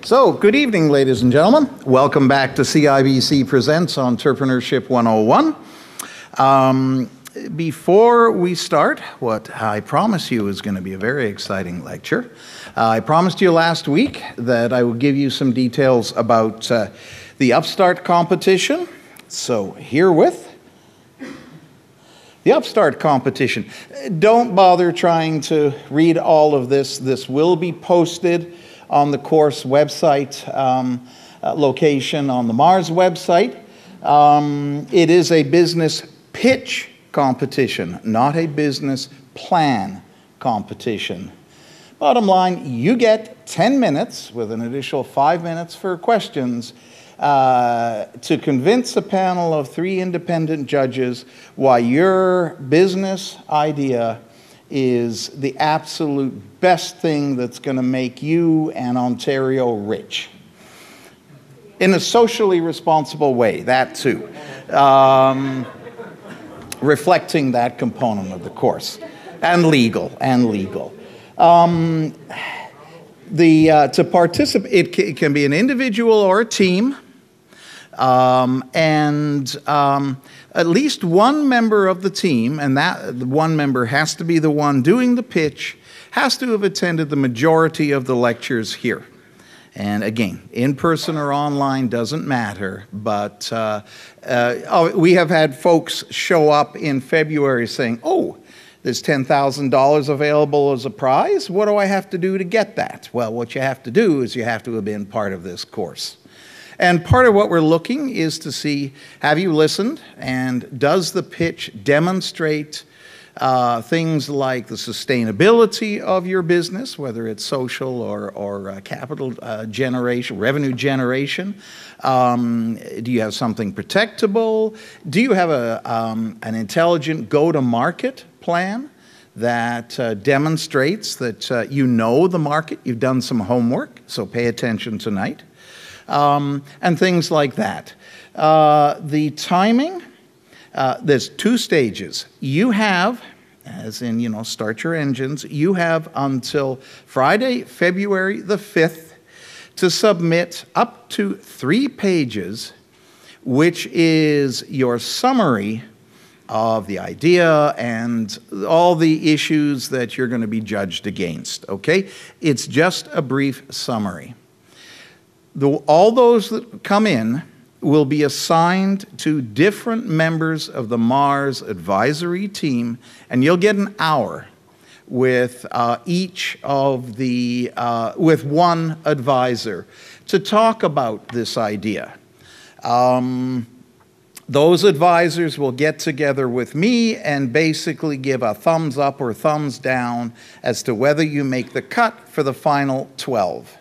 So, good evening, ladies and gentlemen. Welcome back to CIBC Presents Entrepreneurship 101. Before we start, what I promise you is going to be a very exciting lecture. I promised you last week that I would give you some details about the Upstart competition. So, herewith, the Upstart competition. Don't bother trying to read all of this. This will be posted on the course website location on the Mars website. It is a business pitch competition, not a business plan competition. Bottom line, you get 10 minutes with an additional 5 minutes for questions to convince a panel of 3 independent judges why your business idea is the absolute best thing that's going to make you and Ontario rich. In a socially responsible way, that too. Reflecting that component of the course. And legal. To participate, it can be an individual or a team. At least one member of the team, and that one member has to be the one doing the pitch, has to have attended the majority of the lectures here. And again, in person or online doesn't matter, but we have had folks show up in February saying, oh, there's $10,000 available as a prize. What do I have to do to get that? Well, what you have to do is you have to have been part of this course. And part of what we're looking is to see, have you listened? And does the pitch demonstrate things like the sustainability of your business, whether it's social or capital generation, revenue generation? Do you have something protectable? Do you have an intelligent go-to-market plan that demonstrates that you know the market, you've done some homework, so pay attention tonight. And things like that. The timing, there's 2 stages. You have, as in, start your engines, you have until Friday, February the 5th to submit up to 3 pages, which is your summary of the idea and all the issues that you're going to be judged against, okay? It's just a brief summary. All those that come in will be assigned to different members of the Mars advisory team, and you'll get an hour with each of the, with one advisor to talk about this idea. Those advisors will get together with me and basically give a thumbs up or thumbs down as to whether you make the cut for the final 12.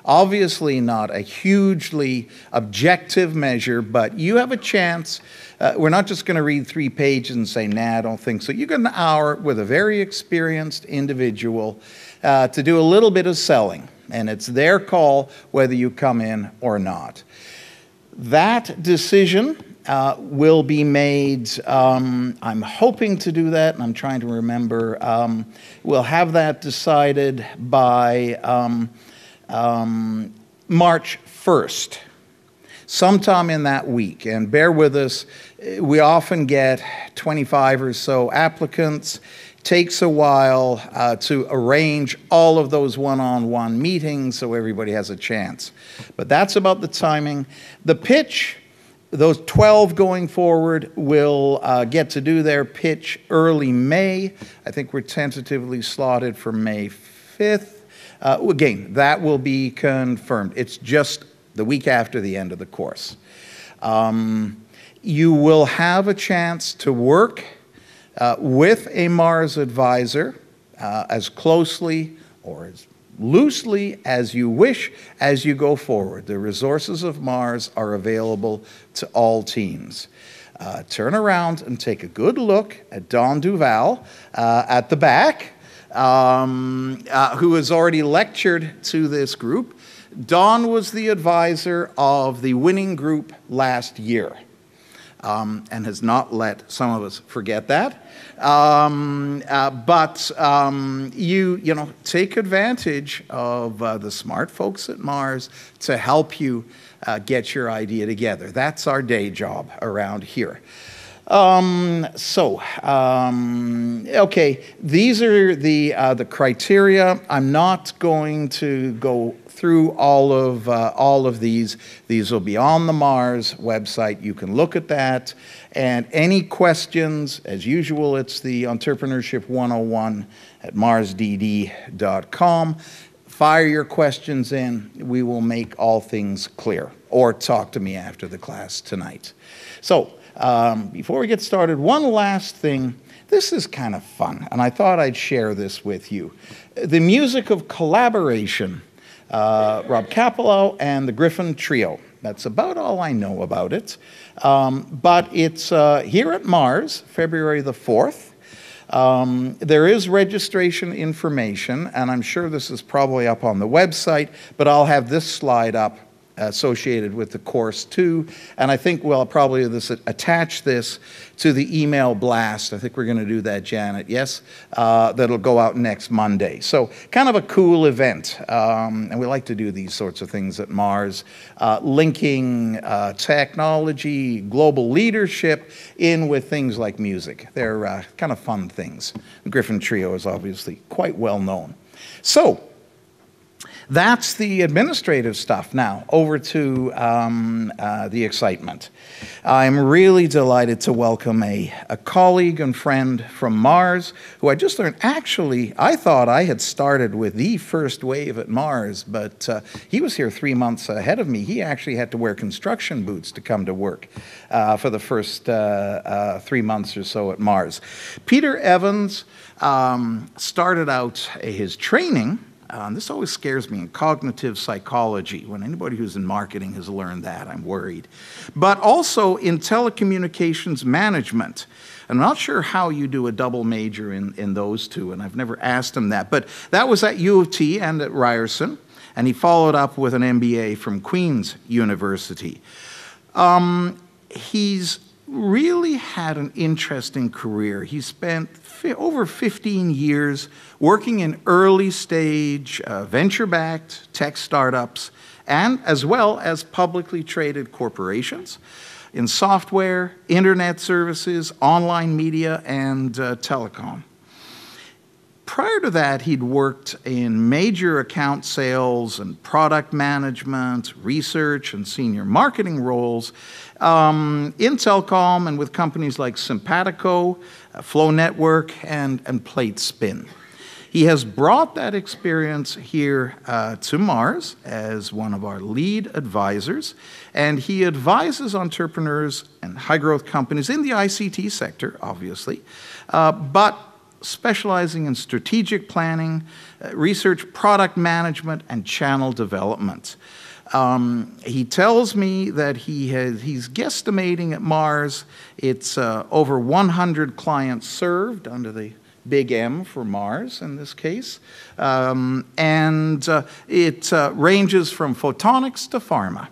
Obviously not a hugely objective measure, but you have a chance. We're not just going to read 3 pages and say, nah, I don't think so. You get an hour with a very experienced individual to do a little bit of selling, and it's their call whether you come in or not. That decision will be made, I'm hoping to do that, and I'm trying to remember. We'll have that decided by March 1st, sometime in that week. And bear with us, we often get 25 or so applicants. Takes a while to arrange all of those one-on-one meetings so everybody has a chance. But that's about the timing. The pitch, those 12 going forward will get to do their pitch early May. I think we're tentatively slotted for May 5th. Again, that will be confirmed. It's just the week after the end of the course. You will have a chance to work with a Mars advisor as closely or as loosely as you wish as you go forward. The resources of Mars are available to all teams. Turn around and take a good look at Don Duval at the back. Who has already lectured to this group. Don was the advisor of the winning group last year. and has not let some of us forget that. You know, take advantage of the smart folks at Mars to help you get your idea together. That's our day job around here. Okay, these are the criteria. I'm not going to go through all of these. These will be on the Mars website. You can look at that. And any questions, as usual, it's the Entrepreneurship 101 at marsdd.com. Fire your questions in. We will make all things clear. Or talk to me after the class tonight. So, before we get started, one last thing. This is kind of fun, and I thought I'd share this with you. The music of collaboration, Rob Capello and the Griffin Trio. That's about all I know about it. But it's here at Mars, February the 4th. There is registration information, and I'm sure this is probably up on the website, but I'll have this slide up associated with the course too, and I think we'll probably attach this to the email blast. I think we're going to do that, Janet, yes? That'll go out next Monday. So kind of a cool event, and we like to do these sorts of things at Mars, linking technology, global leadership in with things like music. They're kind of fun things. The Griffin Trio is obviously quite well known. So, that's the administrative stuff. Now, over to the excitement. I'm really delighted to welcome a colleague and friend from Mars, who I just learned, actually, I thought I had started with the first wave at Mars, but he was here 3 months ahead of me. He actually had to wear construction boots to come to work for the first 3 months or so at Mars. Peter Evans started out his training. This always scares me in cognitive psychology. When anybody who's in marketing has learned that, I'm worried. But also in telecommunications management. I'm not sure how you do a double major in those two, and I've never asked him that. But that was at U of T and at Ryerson, and he followed up with an MBA from Queen's University. He's really had an interesting career. He spent over 15 years working in early stage venture-backed tech startups and as well as publicly traded corporations in software, internet services, online media, and telecom. Prior to that, he'd worked in major account sales and product management, research, and senior marketing roles in telecom and with companies like Simpatico, Flow Network, and PlateSpin. He has brought that experience here to Mars as one of our lead advisors, and he advises entrepreneurs and high-growth companies in the ICT sector, obviously, but specializing in strategic planning, research, product management, and channel development. He tells me that he's guesstimating at Mars, it's over 100 clients served under the big M for Mars in this case. It ranges from photonics to pharma.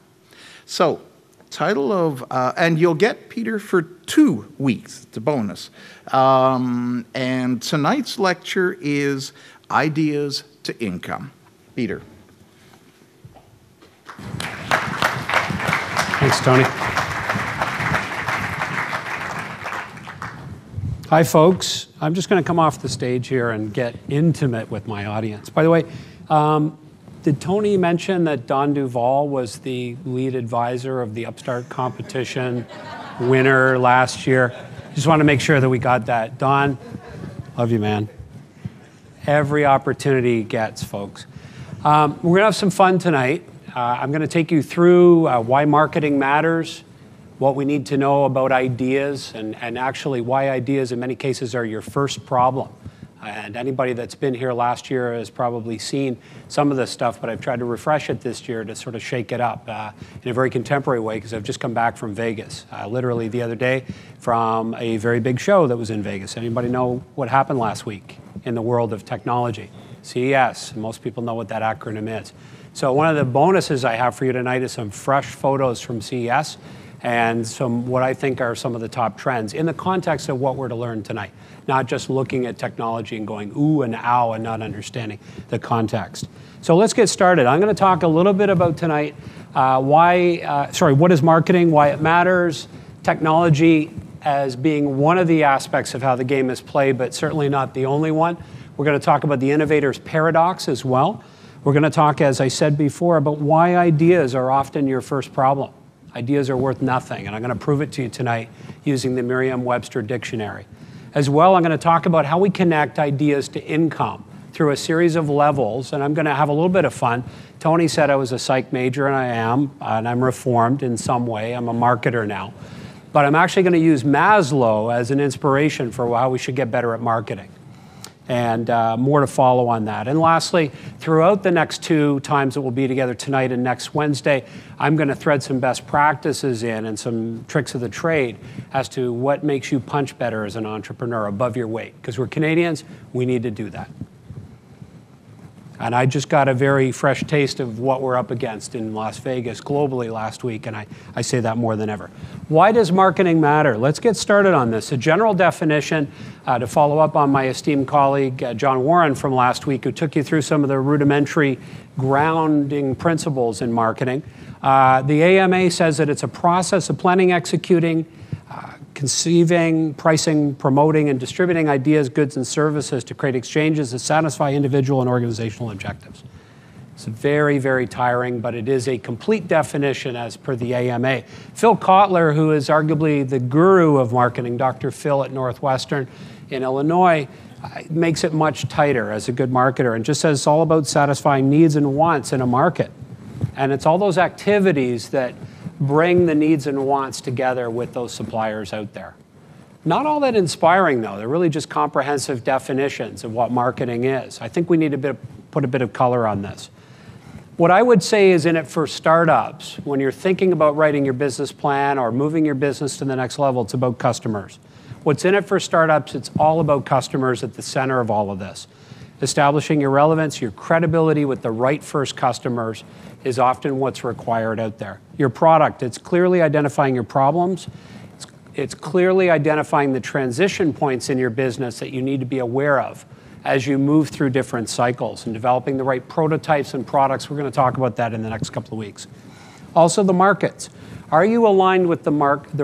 So, title of, and you'll get Peter for 2 weeks, it's a bonus. And tonight's lecture is Ideas to Income. Peter. Thanks, Tony. Hi, folks. I'm just going to come off the stage here and get intimate with my audience. By the way, did Tony mention that Don Duval was the lead advisor of the Upstart competition winner last year? Just want to make sure that we got that. Don, love you, man. Every opportunity he gets, folks. We're going to have some fun tonight. I'm going to take you through why marketing matters, what we need to know about ideas, and actually why ideas in many cases are your first problem. And anybody that's been here last year has probably seen some of this stuff, but I've tried to refresh it this year to sort of shake it up in a very contemporary way, because I've just come back from Vegas, literally the other day, from a very big show that was in Vegas. Anybody know what happened last week in the world of technology? CES, most people know what that acronym is. So one of the bonuses I have for you tonight is some fresh photos from CES. and what I think are some of the top trends in the context of what we're to learn tonight, not just looking at technology and going ooh and ow and not understanding the context. So let's get started. I'm going to talk a little bit about tonight what is marketing, why it matters, technology as being one of the aspects of how the game is played, but certainly not the only one. We're going to talk about the innovator's paradox as well. We're going to talk, as I said before, about why ideas are often your first problem. Ideas are worth nothing, and I'm going to prove it to you tonight using the Merriam-Webster dictionary. As well, I'm going to talk about how we connect ideas to income through a series of levels, and I'm going to have a little bit of fun. Tony said I was a psych major, and I am, and I'm reformed in some way. I'm a marketer now. But I'm actually going to use Maslow as an inspiration for how we should get better at marketing. And more to follow on that. And lastly, throughout the next 2 times that we'll be together tonight and next Wednesday, I'm going to thread some best practices in and some tricks of the trade as to what makes you punch better as an entrepreneur above your weight. Because we're Canadians, we need to do that. And I just got a very fresh taste of what we're up against in Las Vegas globally last week, and I say that more than ever. Why does marketing matter? Let's get started on this. A general definition, to follow up on my esteemed colleague, John Warren from last week, who took you through some of the rudimentary grounding principles in marketing. The AMA says that it's a process of planning, executing, conceiving, pricing, promoting, and distributing ideas, goods, and services to create exchanges that satisfy individual and organizational objectives. It's very, very tiring, but it is a complete definition as per the AMA. Phil Kotler, who is arguably the guru of marketing, Dr. Phil at Northwestern in Illinois, makes it much tighter as a good marketer and just says it's all about satisfying needs and wants in a market. And it's all those activities that bring the needs and wants together with those suppliers out there. Not all that inspiring, though. They're really just comprehensive definitions of what marketing is. I think we need to put a bit of color on this. What I would say is in it for startups, when you're thinking about writing your business plan or moving your business to the next level, it's about customers. What's in it for startups, it's all about customers at the center of all of this. Establishing your relevance, your credibility with the right first customers is often what's required out there. Your product, it's clearly identifying your problems. It's clearly identifying the transition points in your business that you need to be aware of as you move through different cycles and developing the right prototypes and products. We're going to talk about that in the next couple of weeks. Also the markets. Are you aligned with the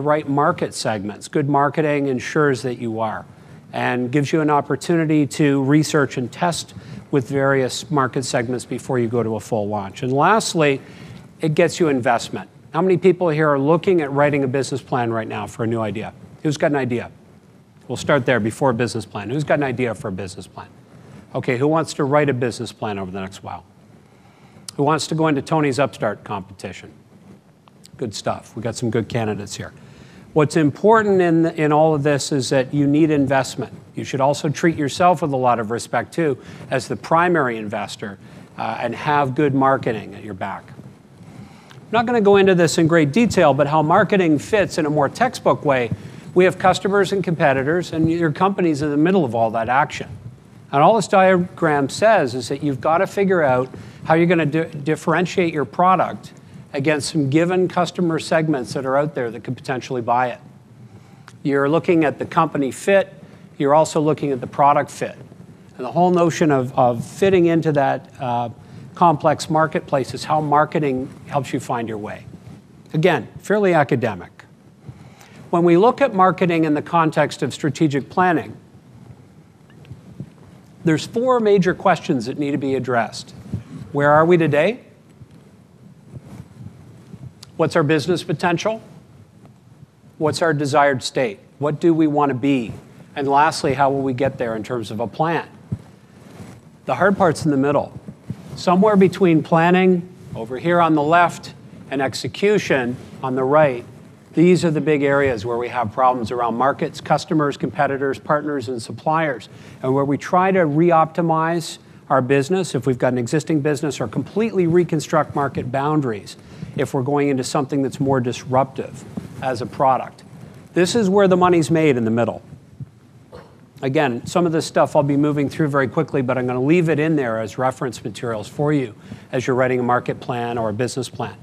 right market segments? Good marketing ensures that you are and gives you an opportunity to research and test with various market segments before you go to a full launch. And lastly, it gets you investment. How many people here are looking at writing a business plan right now for a new idea? Who's got an idea? We'll start there before a business plan. Who's got an idea for a business plan? Okay, who wants to write a business plan over the next while? Who wants to go into Tony's Upstart competition? Good stuff. We've got some good candidates here. What's important in all of this is that you need investment. You should also treat yourself with a lot of respect, too, as the primary investor and have good marketing at your back. I'm not going to go into this in great detail, but how marketing fits in a more textbook way. We have customers and competitors, and your company's in the middle of all that action. And all this diagram says is that you've got to figure out how you're going to differentiate your product against some given customer segments that are out there that could potentially buy it. You're looking at the company fit. You're also looking at the product fit. And the whole notion of fitting into that complex marketplace is how marketing helps you find your way. Again, fairly academic. When we look at marketing in the context of strategic planning, there's 4 major questions that need to be addressed. Where are we today? What's our business potential? What's our desired state? What do we want to be? And lastly, how will we get there in terms of a plan? The hard part's in the middle. Somewhere between planning, over here on the left, and execution on the right, these are the big areas where we have problems around markets, customers, competitors, partners, and suppliers, and where we try to re-optimize our business, if we've got an existing business, or completely reconstruct market boundaries if we're going into something that's more disruptive as a product. This is where the money's made in the middle. Again, some of this stuff I'll be moving through very quickly, but I'm going to leave it in there as reference materials for you as you're writing a market plan or a business plan.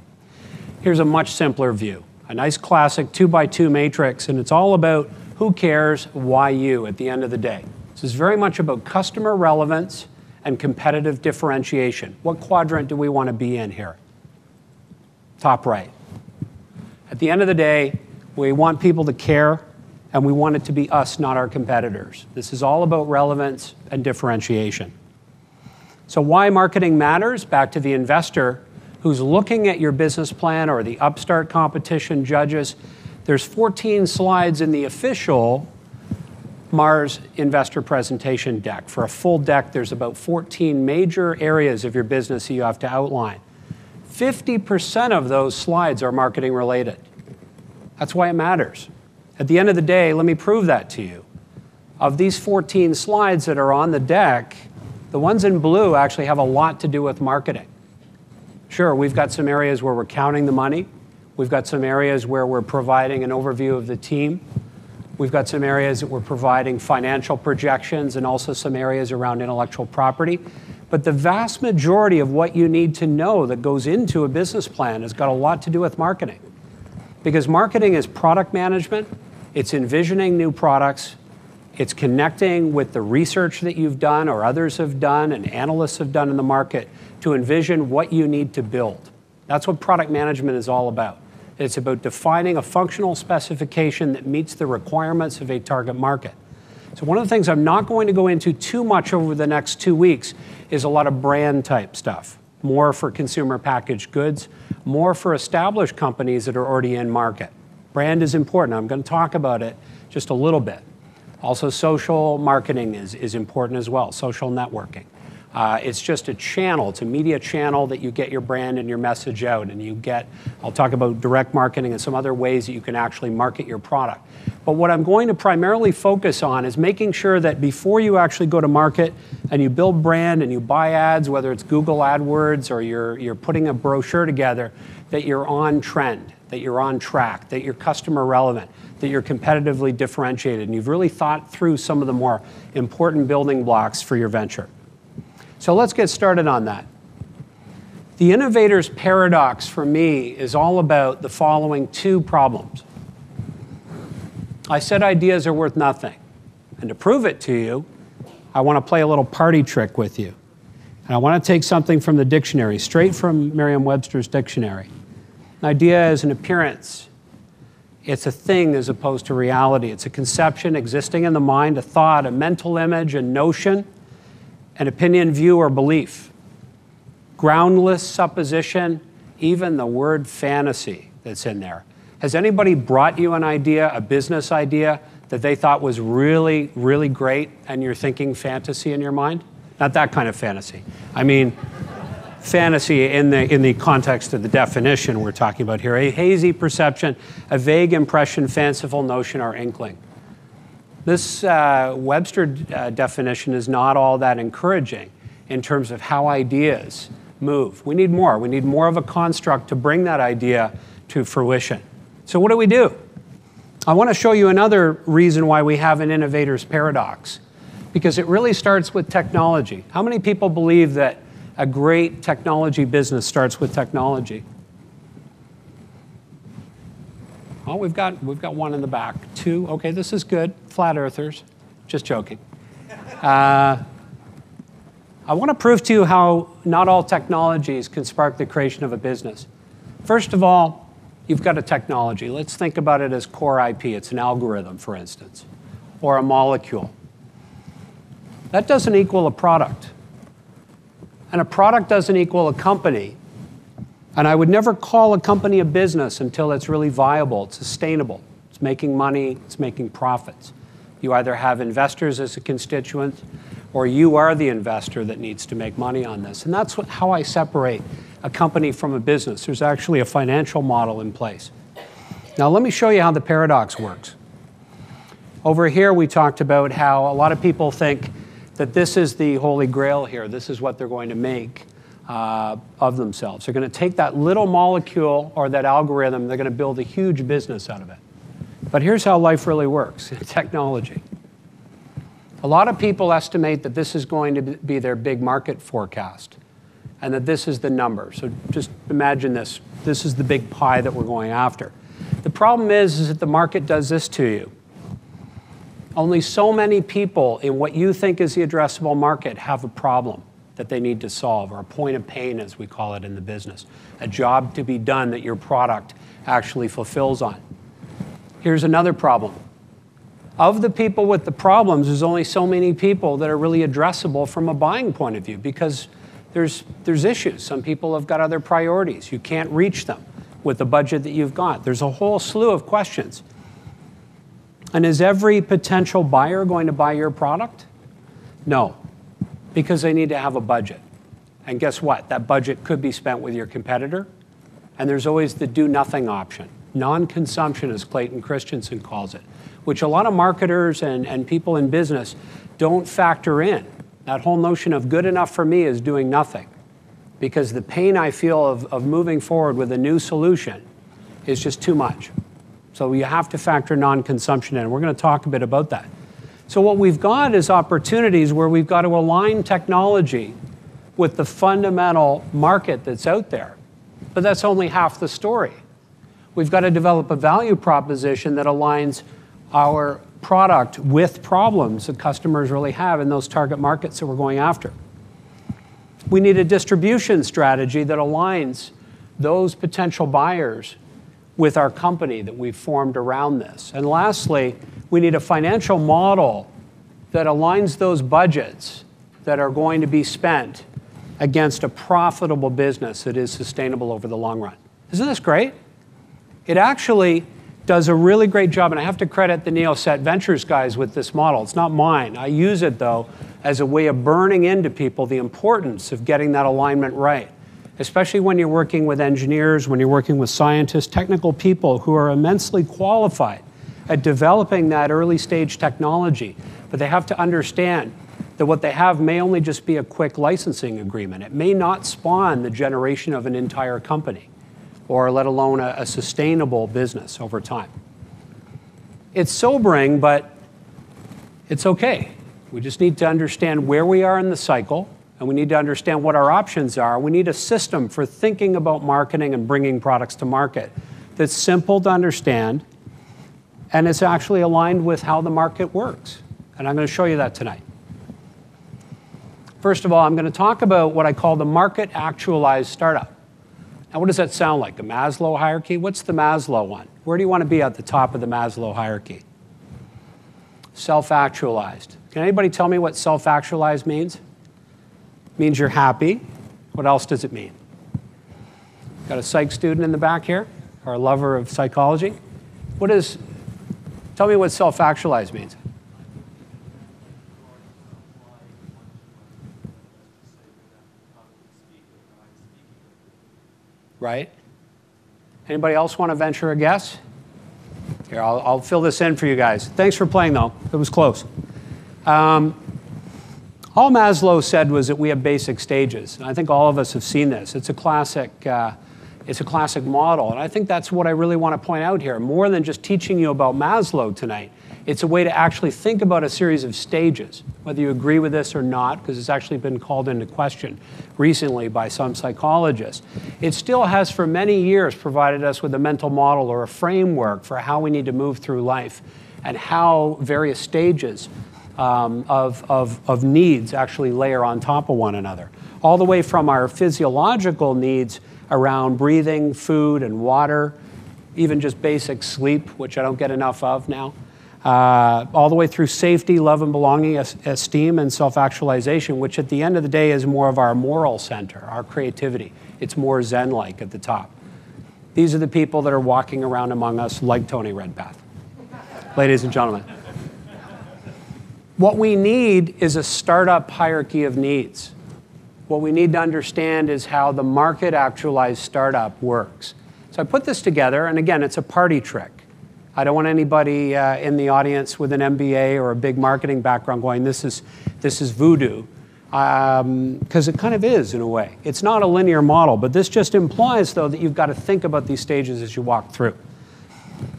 Here's a much simpler view. A nice classic 2x2 matrix, and it's all about who cares, why you at the end of the day. This is very much about customer relevance and competitive differentiation. What quadrant do we want to be in here? Top right. At the end of the day, we want people to care, and we want it to be us, not our competitors. This is all about relevance and differentiation. So why marketing matters? Back to the investor who's looking at your business plan or the upstart competition judges. There's 14 slides in the official Mars investor presentation deck. For a full deck, there's about 14 major areas of your business that you have to outline. 50% of those slides are marketing related. That's why it matters. At the end of the day, let me prove that to you. Of these 14 slides that are on the deck, the ones in blue actually have a lot to do with marketing. Sure, we've got some areas where we're counting the money. We've got some areas where we're providing an overview of the team. We've got some areas that we're providing financial projections and also some areas around intellectual property. But the vast majority of what you need to know that goes into a business plan has got a lot to do with marketing. Because marketing is product management, it's envisioning new products, it's connecting with the research that you've done or others have done and analysts have done in the market to envision what you need to build. That's what product management is all about. It's about defining a functional specification that meets the requirements of a target market. So one of the things I'm not going to go into too much over the next 2 weeks is a lot of brand type stuff. More for consumer packaged goods, more for established companies that are already in market. Brand is important. I'm going to talk about it just a little bit. Also, social marketing is important as well, social networking. It's just a channel, it's a media channel that you get your brand and your message out, and you get, I'll talk about direct marketing and some other ways that you can actually market your product. But what I'm going to primarily focus on is making sure that before you actually go to market and you build brand and you buy ads, whether it's Google AdWords or you're putting a brochure together, that you're on trend, that you're on track, that you're customer relevant, that you're competitively differentiated, and you've really thought through some of the more important building blocks for your venture. So let's get started on that. The innovator's paradox for me is all about the following two problems. I said ideas are worth nothing. And to prove it to you, I want to play a little party trick with you. And I want to take something from the dictionary, straight from Merriam-Webster's dictionary. An idea is an appearance. It's a thing as opposed to reality. It's a conception existing in the mind, a thought, a mental image, a notion, an opinion, view, or belief. Groundless supposition, even the word fantasy that's in there. Has anybody brought you an idea, a business idea, that they thought was really, really great, and you're thinking fantasy in your mind? Not that kind of fantasy. I mean, fantasy in the context of the definition we're talking about here. A hazy perception, a vague impression, fanciful notion, or inkling. This Webster definition is not all that encouraging in terms of how ideas move. We need more. We need more of a construct to bring that idea to fruition. So what do? I want to show you another reason why we have an innovator's paradox, because it really starts with technology. How many people believe that a great technology business starts with technology? Oh, we've got one in the back. Two. Okay, this is good. Flat earthers. Just joking. I want to prove to you how not all technologies can spark the creation of a business. First of all, you've got a technology. Let's think about it as core IP. It's an algorithm, for instance, or a molecule. That doesn't equal a product. And a product doesn't equal a company. And I would never call a company a business until it's really viable, it's sustainable, it's making money, it's making profits. You either have investors as a constituent, or you are the investor that needs to make money on this. And that's how I separate a company from a business. There's actually a financial model in place. Now let me show you how the paradox works. Over here we talked about how a lot of people think that this is the holy grail here. This is what they're going to make of themselves. They're going to take that little molecule or that algorithm, they're going to build a huge business out of it. But here's how life really works in technology. A lot of people estimate that this is going to be their big market forecast and that this is the number. So just imagine this. This is the big pie that we're going after. The problem is that the market does this to you. Only so many people in what you think is the addressable market have a problem that they need to solve, or a point of pain, as we call it in the business, a job to be done that your product actually fulfills on. Here's another problem. Of the people with the problems, there's only so many people that are really addressable from a buying point of view, because there's issues. Some people have got other priorities. You can't reach them with the budget that you've got. There's a whole slew of questions. And is every potential buyer going to buy your product? No, because they need to have a budget. And guess what? That budget could be spent with your competitor. And there's always the do-nothing option. Non-consumption, as Clayton Christensen calls it, which a lot of marketers and people in business don't factor in. That whole notion of good enough for me is doing nothing, because the pain I feel of moving forward with a new solution is just too much. So you have to factor non-consumption in. We're going to talk a bit about that. So what we've got is opportunities where we've got to align technology with the fundamental market that's out there. But that's only half the story. We've got to develop a value proposition that aligns our product with problems that customers really have in those target markets that we're going after. We need a distribution strategy that aligns those potential buyers with our company that we've formed around this. And lastly, we need a financial model that aligns those budgets that are going to be spent against a profitable business that is sustainable over the long run. Isn't this great? It actually does a really great job, and I have to credit the Neoset Ventures guys with this model. It's not mine. I use it, though, as a way of burning into people the importance of getting that alignment right, especially when you're working with engineers, when you're working with scientists, technical people who are immensely qualified at developing that early stage technology. But they have to understand that what they have may only just be a quick licensing agreement. It may not spawn the generation of an entire company, or let alone a sustainable business over time. It's sobering, but it's okay. We just need to understand where we are in the cycle, and we need to understand what our options are. We need a system for thinking about marketing and bringing products to market that's simple to understand, and it's actually aligned with how the market works. And I'm going to show you that tonight. First of all, I'm going to talk about what I call the market actualized startup. Now, what does that sound like? A Maslow hierarchy? What's the Maslow one? Where do you want to be at the top of the Maslow hierarchy? Self-actualized. Can anybody tell me what self-actualized means? It means you're happy. What else does it mean? Got a psych student in the back here, or a lover of psychology? Tell me what self-actualized means. Right? Anybody else want to venture a guess? Here, I'll fill this in for you guys. Thanks for playing, though. It was close. All Maslow said was that we have basic stages. And I think all of us have seen this. It's a classic model. And I think that's what I really want to point out here. More than just teaching you about Maslow tonight, it's a way to actually think about a series of stages, whether you agree with this or not, because it's actually been called into question recently by some psychologists. It still has for many years provided us with a mental model or a framework for how we need to move through life and how various stages of needs actually layer on top of one another. All the way from our physiological needs around breathing, food, and water, even just basic sleep, which I don't get enough of now, all the way through safety, love and belonging, esteem, and self-actualization, which at the end of the day is more of our moral center, our creativity. It's more Zen-like at the top. These are the people that are walking around among us like Tony Redpath. Ladies and gentlemen. What we need is a startup hierarchy of needs. What we need to understand is how the market-actualized startup works. So I put this together, and again, it's a party trick. I don't want anybody in the audience with an MBA or a big marketing background going, this is voodoo, because it kind of is in a way. It's not a linear model, but this just implies, though, that you've got to think about these stages as you walk through.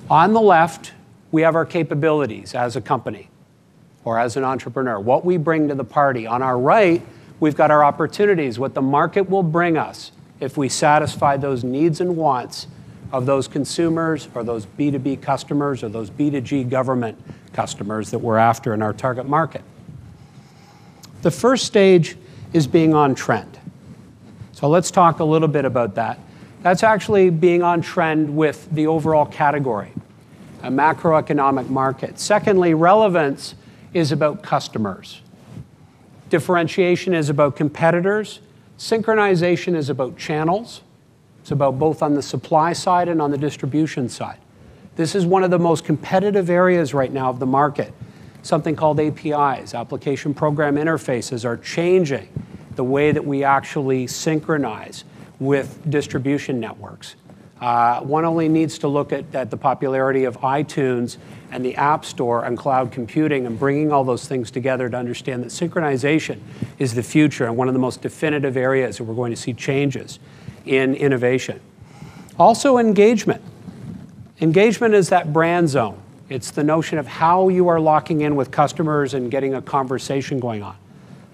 On the left, we have our capabilities as a company or as an entrepreneur, what we bring to the party. On our right, we've got our opportunities, what the market will bring us if we satisfy those needs and wants of those consumers or those B2B customers or those B2G government customers that we're after in our target market. The first stage is being on trend. So let's talk a little bit about that. That's actually being on trend with the overall category, a macroeconomic market. Secondly, relevance is about customers. Differentiation is about competitors. Synchronization is about channels. It's about both on the supply side and on the distribution side. This is one of the most competitive areas right now of the market. Something called APIs, application program interfaces, are changing the way that we actually synchronize with distribution networks. One only needs to look at the popularity of iTunes and the App Store and cloud computing and bringing all those things together to understand that synchronization is the future and one of the most definitive areas that we're going to see changes in innovation. Also, engagement. Engagement is that brand zone. It's the notion of how you are locking in with customers and getting a conversation going on.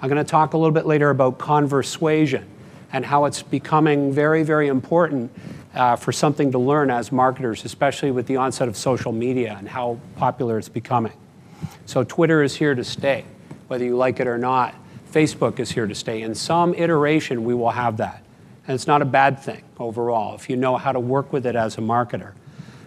I'm going to talk a little bit later about conversuasion and how it's becoming very, very important for something to learn as marketers, especially with the onset of social media and how popular it's becoming. So Twitter is here to stay, whether you like it or not. Facebook is here to stay. In some iteration, we will have that. And it's not a bad thing overall if you know how to work with it as a marketer.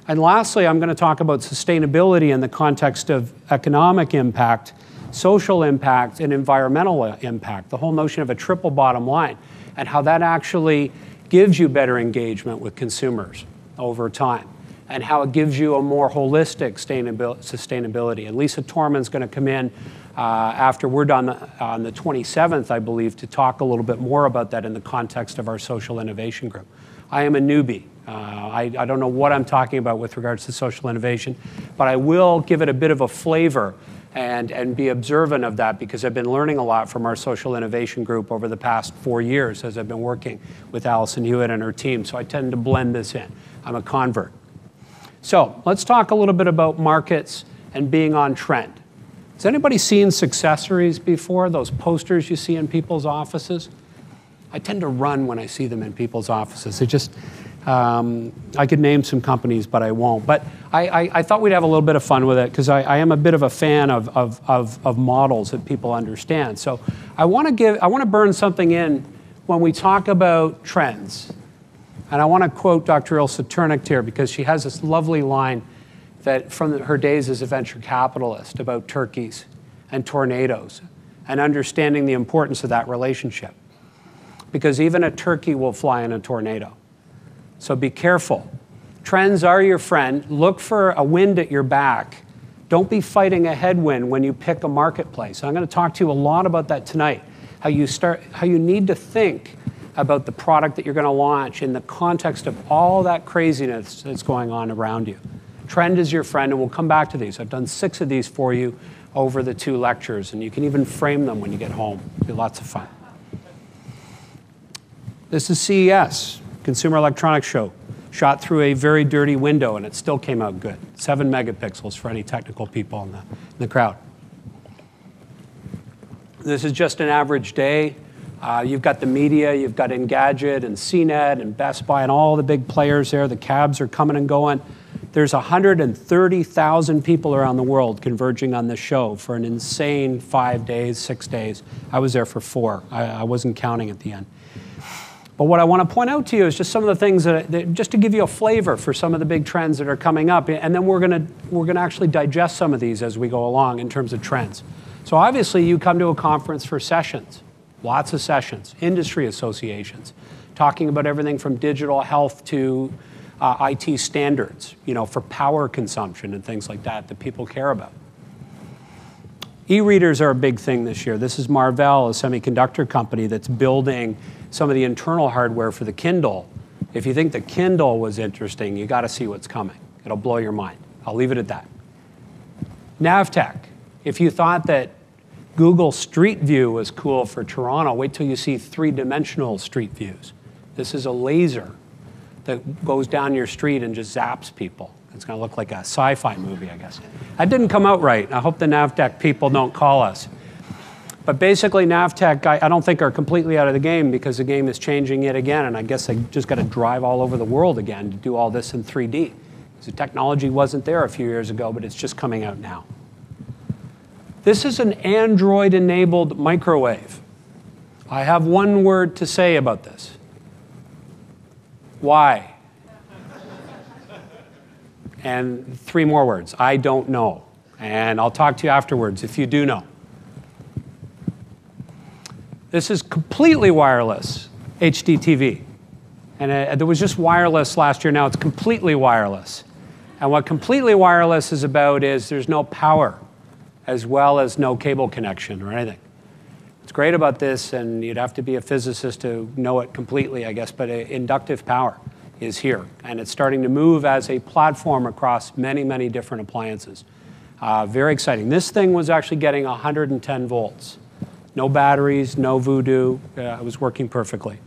And lastly, I'm going to talk about sustainability in the context of economic impact, social impact, and environmental impact, the whole notion of a triple bottom line, and how that actually gives you better engagement with consumers over time, and how it gives you a more holistic sustainability. And Lisa Torman's going to come in after we're done on the 27th, I believe, to talk a little bit more about that in the context of our social innovation group. I am a newbie. I don't know what I'm talking about with regards to social innovation, but I will give it a bit of a flavor and be observant of that, because I've been learning a lot from our social innovation group over the past 4 years as I've been working with Allison Hewitt and her team. So I tend to blend this in. I'm a convert. So let's talk a little bit about markets and being on trend. Has anybody seen successories before, those posters you see in people's offices? I tend to run when I see them in people's offices. It just, I could name some companies, but I won't. But I thought we'd have a little bit of fun with it, because I am a bit of a fan of models that people understand. So I want to burn something in when we talk about trends. And I want to quote Dr. Ilse Turnicht here, because she has this lovely line that from her days as a venture capitalist about turkeys and tornadoes and understanding the importance of that relationship. Because even a turkey will fly in a tornado. So be careful. Trends are your friend. Look for a wind at your back. Don't be fighting a headwind when you pick a marketplace. I'm going to talk to you a lot about that tonight, how you need to think about the product that you're going to launch in the context of all that craziness that's going on around you. Trend is your friend, and we'll come back to these. I've done 6 of these for you over the 2 lectures, and you can even frame them when you get home. It'll be lots of fun. This is CES, Consumer Electronics Show, shot through a very dirty window, and it still came out good. 7 megapixels for any technical people in the crowd. This is just an average day. You've got the media, you've got Engadget and CNET and Best Buy and all the big players there. The cabs are coming and going. There's 130,000 people around the world converging on this show for an insane 5 days, 6 days. I was there for 4. I wasn't counting at the end. But what I want to point out to you is just some of the things just to give you a flavor for some of the big trends that are coming up, and then we're going to actually digest some of these as we go along in terms of trends. So obviously, you come to a conference for sessions, lots of sessions, industry associations, talking about everything from digital health to IT standards, for power consumption and things like that people care about. E-readers are a big thing this year. This is Marvell, a semiconductor company that's building some of the internal hardware for the Kindle. If you think the Kindle was interesting, you got to see what's coming. It'll blow your mind. I'll leave it at that. Navtech. If you thought that Google Street View was cool for Toronto, wait till you see 3-dimensional street views. This is a laser that goes down your street and just zaps people. It's going to look like a sci-fi movie, I guess. That didn't come out right. I hope the Navtech people don't call us. But basically, Navtech, I don't think are completely out of the game because the game is changing yet again, and I guess they just got to drive all over the world again to do all this in 3D. The technology wasn't there a few years ago, but it's just coming out now. This is an Android-enabled microwave. I have one word to say about this. Why? And 3 more words. I don't know. And I'll talk to you afterwards if you do know. This is completely wireless HD TV. And there was just wireless last year. Now it's completely wireless. And what completely wireless is about is there's no power, as well as no cable connection or anything. What's great about this, and you'd have to be a physicist to know it completely, I guess, but inductive power is here. And it's starting to move as a platform across many, many different appliances. Very exciting. This thing was actually getting 110 volts. No batteries, no voodoo. It was working perfectly.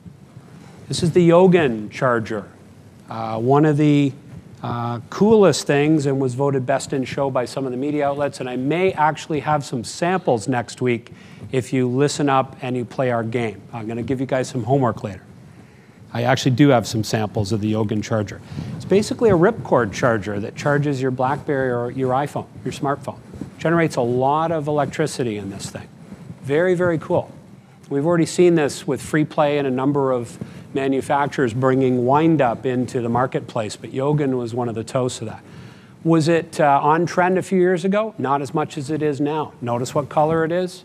This is the Yogan charger. One of the coolest things, and was voted best in show by some of the media outlets. And I may actually have some samples next week if you listen up and you play our game. I'm going to give you guys some homework later. I actually do have some samples of the Yogan charger. It's basically a ripcord charger that charges your BlackBerry or your iPhone, your smartphone. Generates a lot of electricity in this thing. Very, very cool. We've already seen this with free play and a number of manufacturers bringing wind-up into the marketplace, but Yogan was one of the toasts of that. Was it on trend a few years ago? Not as much as it is now. Notice what color it is?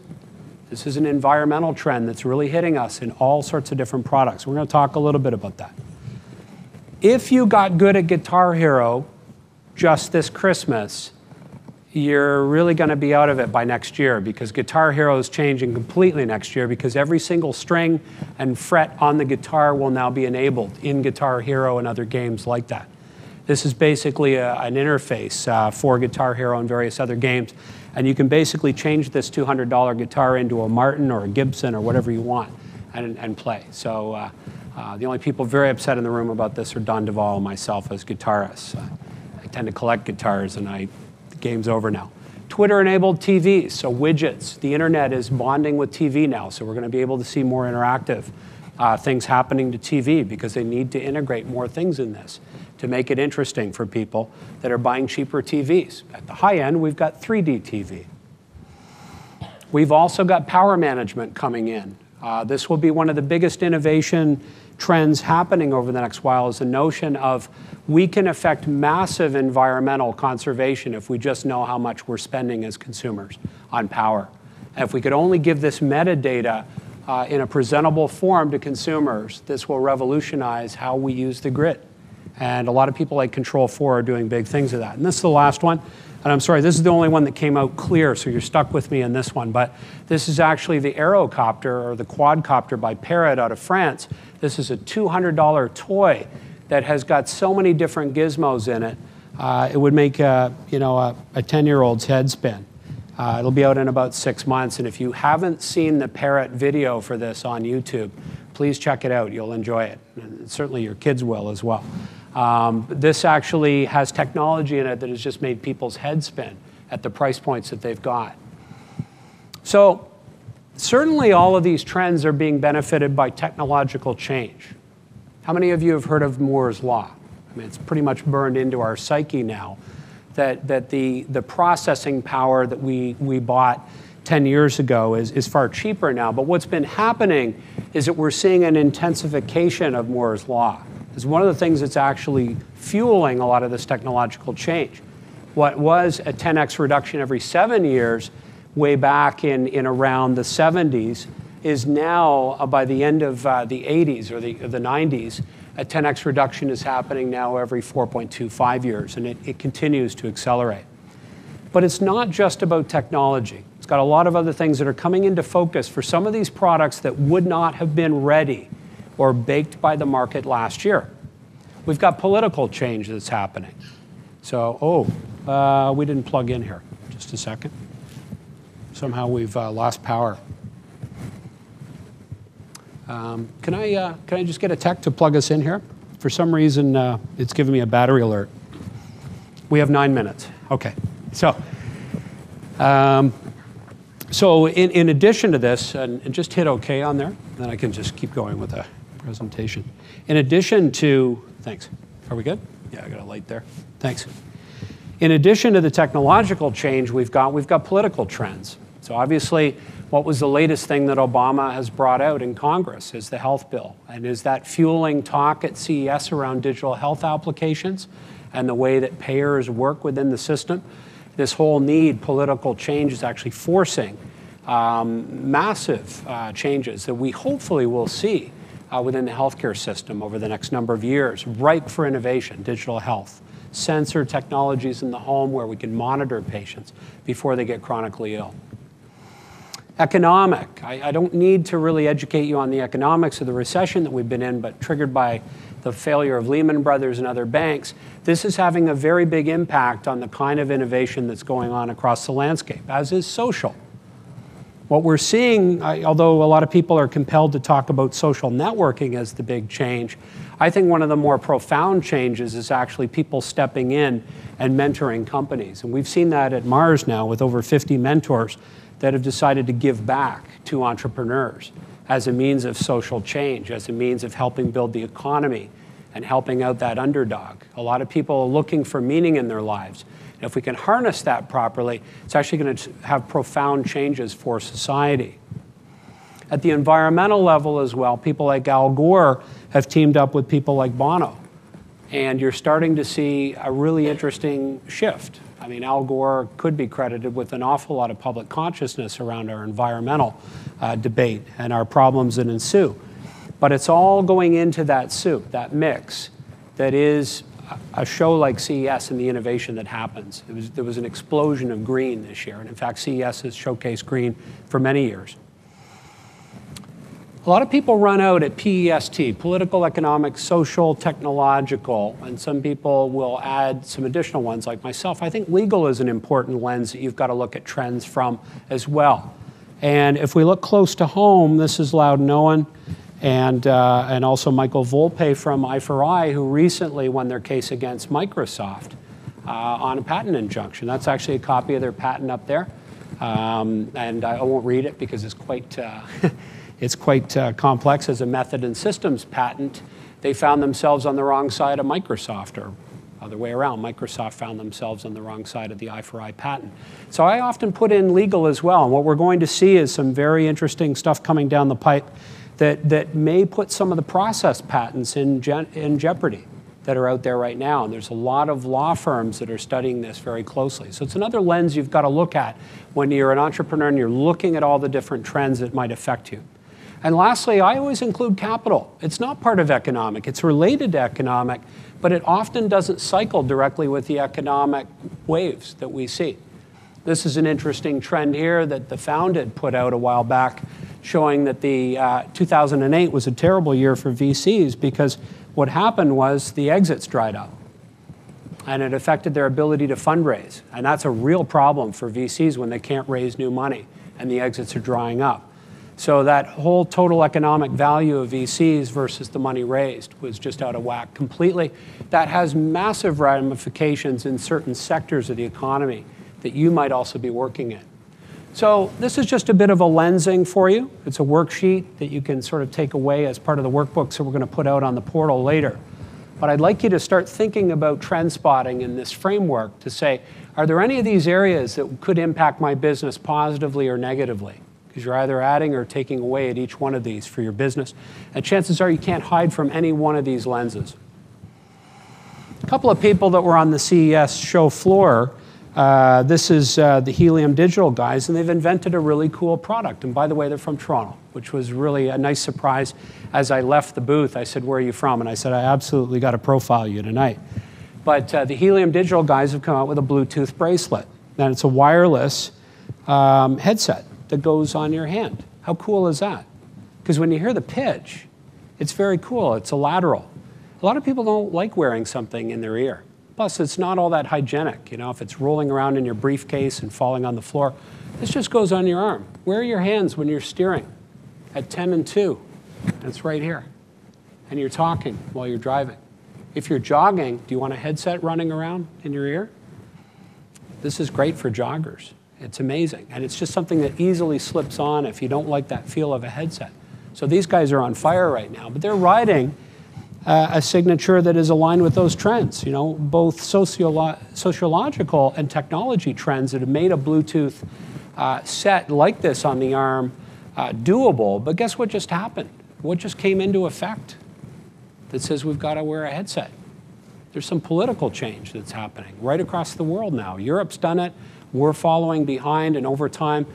This is an environmental trend that's really hitting us in all sorts of different products. We're going to talk a little bit about that. If you got good at Guitar Hero just this Christmas, you're really going to be out of it by next year, because Guitar Hero is changing completely next year, because every single string and fret on the guitar will now be enabled in Guitar Hero and other games like that. This is basically an interface for Guitar Hero and various other games, and you can basically change this $200 guitar into a Martin or a Gibson or whatever you want and play. So the only people very upset in the room about this are Don Duvall and myself as guitarists. I tend to collect guitars, and the game's over now. Twitter-enabled TVs, so widgets. The internet is bonding with TV now, so we're going to be able to see more interactive things happening to TV, because they need to integrate more things in this to make it interesting for people that are buying cheaper TVs. At the high end, we've got 3D TV. We've also got power management coming in. This will be one of the biggest innovation trends happening over the next while, is the notion of we can affect massive environmental conservation if we just know how much we're spending as consumers on power. And if we could only give this metadata in a presentable form to consumers, this will revolutionize how we use the grid. And a lot of people like Control4 are doing big things with that. And this is the last one. And I'm sorry, this is the only one that came out clear, so you're stuck with me in this one. But this is actually the Aerocopter, or the quadcopter by Parrot out of France. This is a $200 toy that has got so many different gizmos in it. It would make a 10-year-old's head spin. It'll be out in about 6 months. And if you haven't seen the Parrot video for this on YouTube, please check it out. You'll enjoy it. And certainly your kids will as well. This actually has technology in it that has just made people's heads spin at the price points that they've got. So certainly all of these trends are being benefited by technological change. How many of you have heard of Moore's Law? I mean, it's pretty much burned into our psyche now that the processing power that we bought 10 years ago is far cheaper now. But what's been happening is that we're seeing an intensification of Moore's Law. It's one of the things that's actually fueling a lot of this technological change. What was a 10x reduction every 7 years way back in around the 70s is now, by the end of the 80s or the 90s, a 10x reduction is happening now every 4.25 years, and it continues to accelerate. But it's not just about technology. It's got a lot of other things that are coming into focus for some of these products that would not have been ready or baked by the market last year. We've got political change that's happening. So, we didn't plug in here. Just a second. Somehow we've lost power. Can I just get a tech to plug us in here? For some reason, it's giving me a battery alert. We have 9 minutes. Okay. So, So in addition to this, and just hit OK on there, then I can just keep going with the presentation. In addition to, thanks. Are we good? Yeah, I got a light there. Thanks. In addition to the technological change we've got political trends. So obviously, what was the latest thing that Obama has brought out in Congress is the health bill. And is that fueling talk at CES around digital health applications and the way that payers work within the system? This whole political change is actually forcing massive changes that we hopefully will see within the healthcare system over the next number of years, ripe for innovation, digital health, sensor technologies in the home where we can monitor patients before they get chronically ill. Economic. I don't need to really educate you on the economics of the recession that we've been in, but triggered by the failure of Lehman Brothers and other banks, this is having a very big impact on the kind of innovation that's going on across the landscape, as is social. What we're seeing, although a lot of people are compelled to talk about social networking as the big change, I think one of the more profound changes is actually people stepping in and mentoring companies. And we've seen that at Mars now with over 50 mentors that have decided to give back to entrepreneurs as a means of social change, as a means of helping build the economy and helping out that underdog. A lot of people are looking for meaning in their lives. And if we can harness that properly, it's actually going to have profound changes for society. At the environmental level as well, people like Al Gore have teamed up with people like Bono. And you're starting to see a really interesting shift. I mean, Al Gore could be credited with an awful lot of public consciousness around our environmental debate and our problems that ensue. But it's all going into that soup, that mix, that is a show like CES and the innovation that happens. There was an explosion of green this year. And in fact, CES has showcased green for many years. A lot of people run out at PEST, political, economic, social, technological, and some people will add some additional ones like myself. I think legal is an important lens that you've got to look at trends from as well. And if we look close to home, this is Loudon Owen and also Michael Volpe from I4I, who recently won their case against Microsoft on a patent injunction. That's actually a copy of their patent up there. And I won't read it because it's quite... It's quite complex as a method and systems patent. They found themselves on the wrong side of Microsoft, or other way around. Microsoft found themselves on the wrong side of the I4I patent. So I often put in legal as well. And what we're going to see is some very interesting stuff coming down the pipe that may put some of the process patents in jeopardy that are out there right now. And there's a lot of law firms that are studying this very closely. So it's another lens you've got to look at when you're an entrepreneur and you're looking at all the different trends that might affect you. And lastly, I always include capital. It's not part of economic. It's related to economic, but it often doesn't cycle directly with the economic waves that we see. This is an interesting trend here that the Founded put out a while back, showing that the 2008 was a terrible year for VCs because what happened was the exits dried up. And it affected their ability to fundraise. And that's a real problem for VCs when they can't raise new money and the exits are drying up. So that whole total economic value of VCs versus the money raised was just out of whack completely. That has massive ramifications in certain sectors of the economy that you might also be working in. So this is just a bit of a lensing for you. It's a worksheet that you can sort of take away as part of the workbooks that we're going to put out on the portal later. But I'd like you to start thinking about trend spotting in this framework to say, are there any of these areas that could impact my business positively or negatively? Because you're either adding or taking away at each one of these for your business. And chances are you can't hide from any one of these lenses. A couple of people that were on the CES show floor. This is the Helium Digital guys, and they've invented a really cool product. And by the way, they're from Toronto, which was really a nice surprise. As I left the booth, I said, where are you from? And I said, I absolutely got to profile you tonight. But the Helium Digital guys have come out with a Bluetooth bracelet. And it's a wireless headset that goes on your hand. How cool is that? Because when you hear the pitch, it's very cool. It's a lateral. A lot of people don't like wearing something in their ear. Plus, it's not all that hygienic. You know, if it's rolling around in your briefcase and falling on the floor, this just goes on your arm. Where are your hands when you're steering? At 10 and 2. And it's right here. And you're talking while you're driving. If you're jogging, do you want a headset running around in your ear? This is great for joggers. It's amazing. And it's just something that easily slips on if you don't like that feel of a headset. So these guys are on fire right now, but they're riding a signature that is aligned with those trends, both sociological and technology trends that have made a Bluetooth set like this on the arm doable. But guess what just happened? What just came into effect that says we've got to wear a headset? There's some political change that's happening right across the world now. Europe's done it. We're following behind, and over time,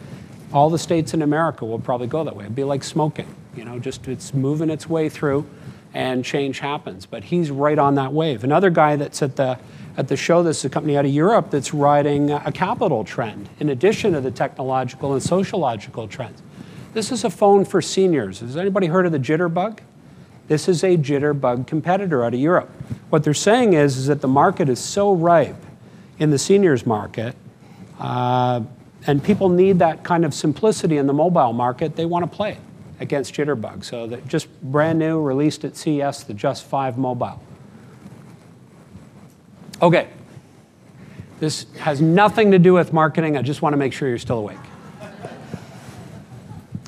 all the states in America will probably go that way. It'd be like smoking, just it's moving its way through, and change happens. But he's right on that wave. Another guy that's at the show, this is a company out of Europe that's riding a capital trend in addition to the technological and sociological trends. This is a phone for seniors. Has anybody heard of the Jitterbug? This is a Jitterbug competitor out of Europe. What they're saying is that the market is so ripe in the seniors market, and people need that kind of simplicity in the mobile market, they want to play it against Jitterbug. So that just brand new, released at CES, the Just 5 Mobile. Okay, this has nothing to do with marketing. I just want to make sure you're still awake.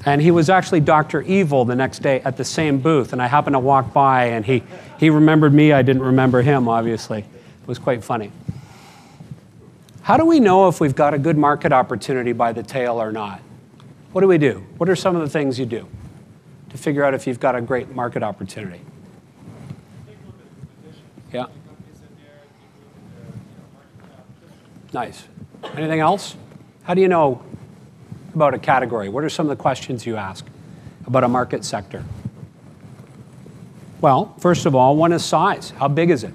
And he was actually Dr. Evil the next day at the same booth, and I happened to walk by, and he remembered me. I didn't remember him, obviously. It was quite funny. How do we know if we've got a good market opportunity by the tail or not? What do? What are some of the things you do to figure out if you've got a great market opportunity? Yeah. Nice. Anything else? How do you know about a category? What are some of the questions you ask about a market sector? Well, first of all, one is size. How big is it?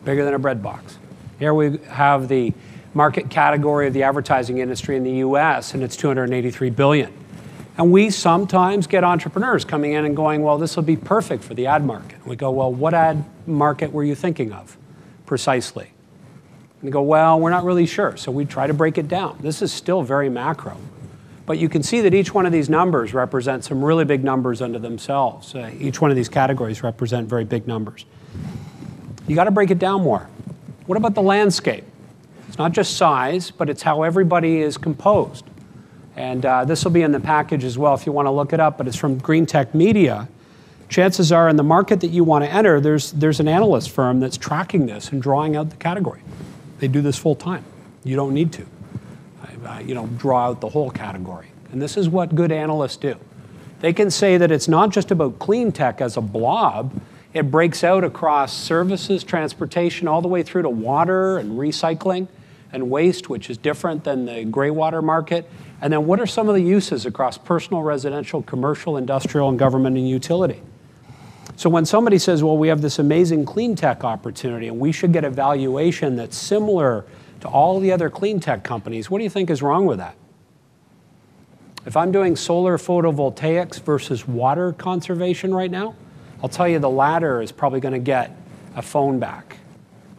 Bigger than a bread box. Here we have the market category of the advertising industry in the US, and it's $283 billion. And we sometimes get entrepreneurs coming in and going, well, this will be perfect for the ad market. And we go, well, what ad market were you thinking of precisely? And they go, well, we're not really sure. So we try to break it down. This is still very macro. But you can see that each one of these numbers represents some really big numbers unto themselves. Each one of these categories represent very big numbers. You got to break it down more. What about the landscape? It's not just size, but it's how everybody is composed. And this will be in the package as well if you want to look it up, but it's from Green Tech Media. Chances are in the market that you want to enter, there's an analyst firm that's tracking this and drawing out the category. They do this full time. You don't need to, draw out the whole category. And this is what good analysts do. They can say that it's not just about clean tech as a blob. It breaks out across services, transportation, all the way through to water and recycling and waste, which is different than the gray water market. And then what are some of the uses across personal, residential, commercial, industrial, and government and utility? So when somebody says, well, we have this amazing clean tech opportunity and we should get a valuation that's similar to all the other clean tech companies, what do you think is wrong with that? If I'm doing solar photovoltaics versus water conservation right now, I'll tell you the latter is probably going to get a phone back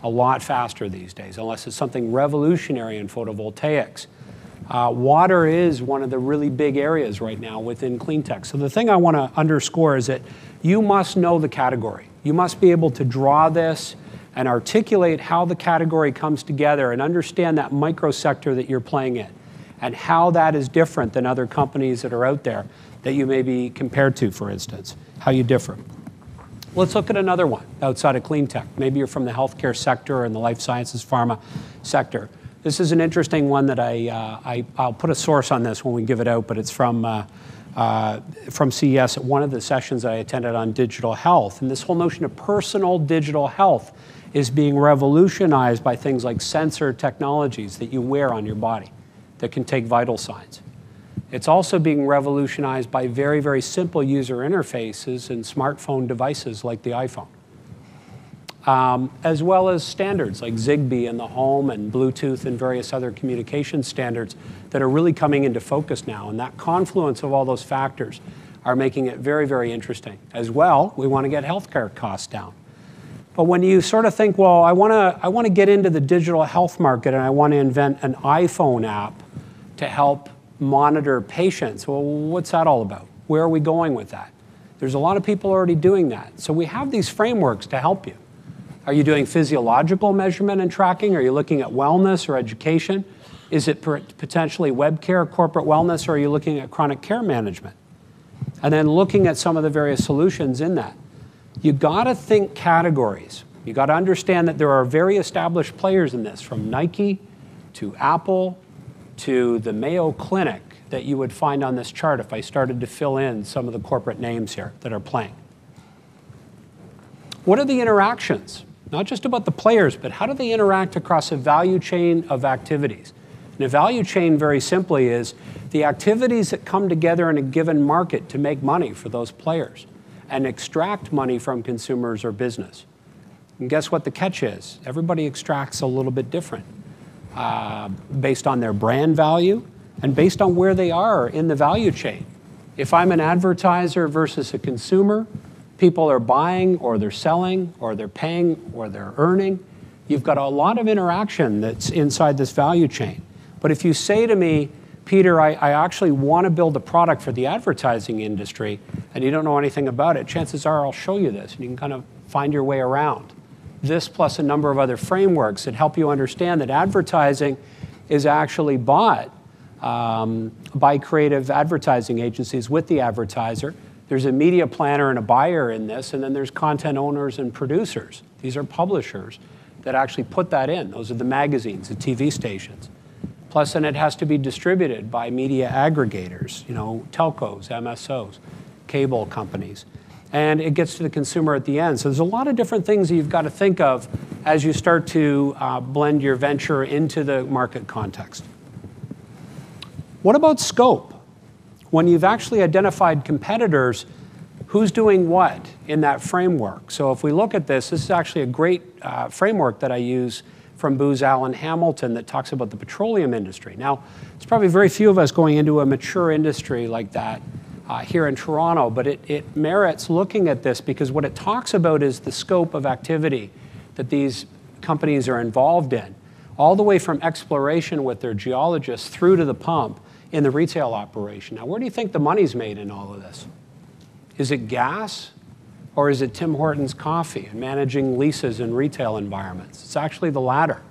a lot faster these days, unless it's something revolutionary in photovoltaics. Water is one of the really big areas right now within clean tech. So the thing I want to underscore is that you must know the category. You must be able to draw this and articulate how the category comes together and understand that microsector that you're playing in and how that is different than other companies that are out there that you may be compared to, for instance, how you differ. Let's look at another one outside of clean tech. Maybe you're from the healthcare sector or in the life sciences pharma sector. This is an interesting one that I'll put a source on this when we give it out, but it's from CES at one of the sessions I attended on digital health. And this whole notion of personal digital health is being revolutionized by things like sensor technologies that you wear on your body that can take vital signs. It's also being revolutionized by very, very simple user interfaces and smartphone devices like the iPhone. As well as standards like Zigbee in the home and Bluetooth and various other communication standards that are really coming into focus now. And that confluence of all those factors are making it very, very interesting. As well, we want to get healthcare costs down. But when you sort of think, well, I want to get into the digital health market and I want to invent an iPhone app to help monitor patients, well, what's that all about? Where are we going with that? There's a lot of people already doing that. So we have these frameworks to help you. Are you doing physiological measurement and tracking? Are you looking at wellness or education? Is it potentially web care, corporate wellness, or are you looking at chronic care management? And then looking at some of the various solutions in that. You got to think categories. You got to understand that there are very established players in this, from Nike to Apple to the Mayo Clinic that you would find on this chart if I started to fill in some of the corporate names here that are playing. What are the interactions? Not just about the players, but how do they interact across a value chain of activities? And a value chain, very simply, is the activities that come together in a given market to make money for those players and extract money from consumers or business. And guess what the catch is? Everybody extracts a little bit different based on their brand value and based on where they are in the value chain. If I'm an advertiser versus a consumer, people are buying or they're selling or they're paying or they're earning. You've got a lot of interaction that's inside this value chain. But if you say to me, Peter, I actually want to build a product for the advertising industry, and you don't know anything about it, chances are I'll show you this, and you can kind of find your way around. This plus a number of other frameworks that help you understand that advertising is actually bought by creative advertising agencies with the advertiser. There's a media planner and a buyer in this, and then there's content owners and producers. These are publishers that actually put that in. Those are the magazines, the TV stations. Plus, then it has to be distributed by media aggregators, you know, telcos, MSOs, cable companies. And it gets to the consumer at the end. So there's a lot of different things that you've got to think of as you start to blend your venture into the market context. What about scope? When you've actually identified competitors, who's doing what in that framework? So if we look at this, this is actually a great framework that I use from Booz Allen Hamilton that talks about the petroleum industry. Now, there's probably very few of us going into a mature industry like that here in Toronto, but it merits looking at this because what it talks about is the scope of activity that these companies are involved in, all the way from exploration with their geologists through to the pump in the retail operation. Now, where do you think the money's made in all of this? Is it gas? Or is it Tim Hortons coffee and managing leases in retail environments? It's actually the latter.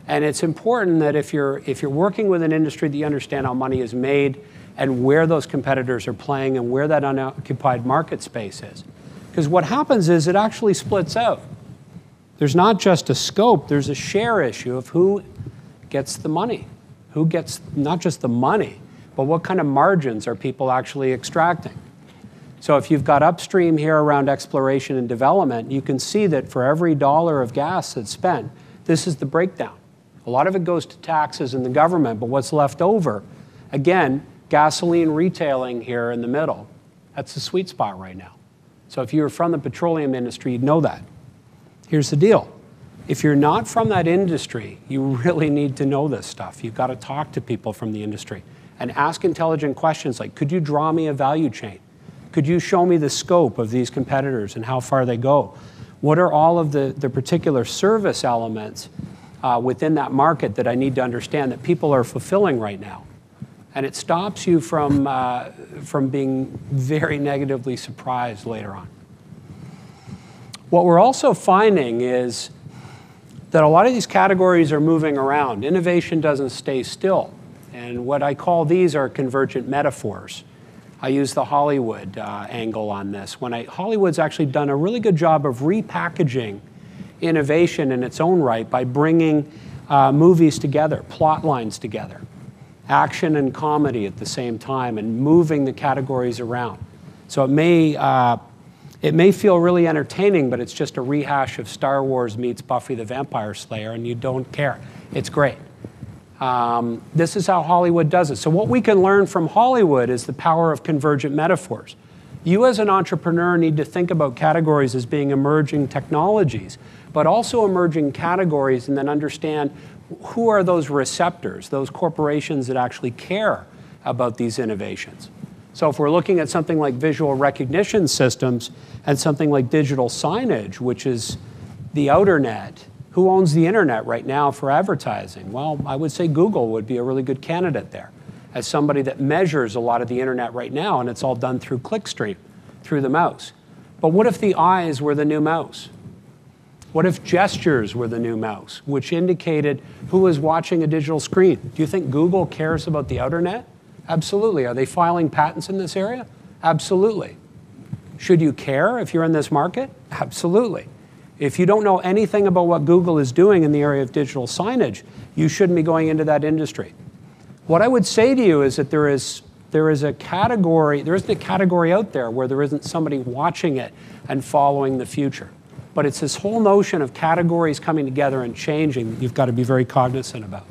And it's important that if you're working with an industry that you understand how money is made and where those competitors are playing and where that unoccupied market space is. Because what happens is it actually splits out. There's not just a scope, there's a share issue of who gets the money. Who gets not just the money, but what kind of margins are people actually extracting? So if you've got upstream here around exploration and development, you can see that for every dollar of gas that's spent, this is the breakdown. A lot of it goes to taxes and the government, but what's left over, again, gasoline retailing here in the middle, that's the sweet spot right now. So if you were from the petroleum industry, you'd know that. Here's the deal. If you're not from that industry, you really need to know this stuff. You've got to talk to people from the industry and ask intelligent questions like, could you draw me a value chain? Could you show me the scope of these competitors and how far they go? What are all of the particular service elements within that market that I need to understand that people are fulfilling right now? And it stops you from being very negatively surprised later on. What we're also finding is that a lot of these categories are moving around. Innovation doesn't stay still. And what I call these are convergent metaphors. I use the Hollywood angle on this. Hollywood's actually done a really good job of repackaging innovation in its own right by bringing movies together, plot lines together, action and comedy at the same time, and moving the categories around. So it may feel really entertaining, but it's just a rehash of Star Wars meets Buffy the Vampire Slayer, and you don't care. It's great. This is how Hollywood does it. So what we can learn from Hollywood is the power of convergent metaphors. You as an entrepreneur need to think about categories as being emerging technologies, but also emerging categories, and then understand who are those receptors, those corporations that actually care about these innovations. So if we're looking at something like visual recognition systems and something like digital signage, which is the outer net, who owns the internet right now for advertising? Well, I would say Google would be a really good candidate there as somebody that measures a lot of the internet right now, and it's all done through clickstream, through the mouse. But what if the eyes were the new mouse? What if gestures were the new mouse, which indicated who was watching a digital screen? Do you think Google cares about the outer net? Absolutely. Are they filing patents in this area? Absolutely. Should you care if you're in this market? Absolutely. If you don't know anything about what Google is doing in the area of digital signage, you shouldn't be going into that industry. What I would say to you is that there isn't a category out there where there isn't somebody watching it and following the future. But it's this whole notion of categories coming together and changing that you've got to be very cognizant about.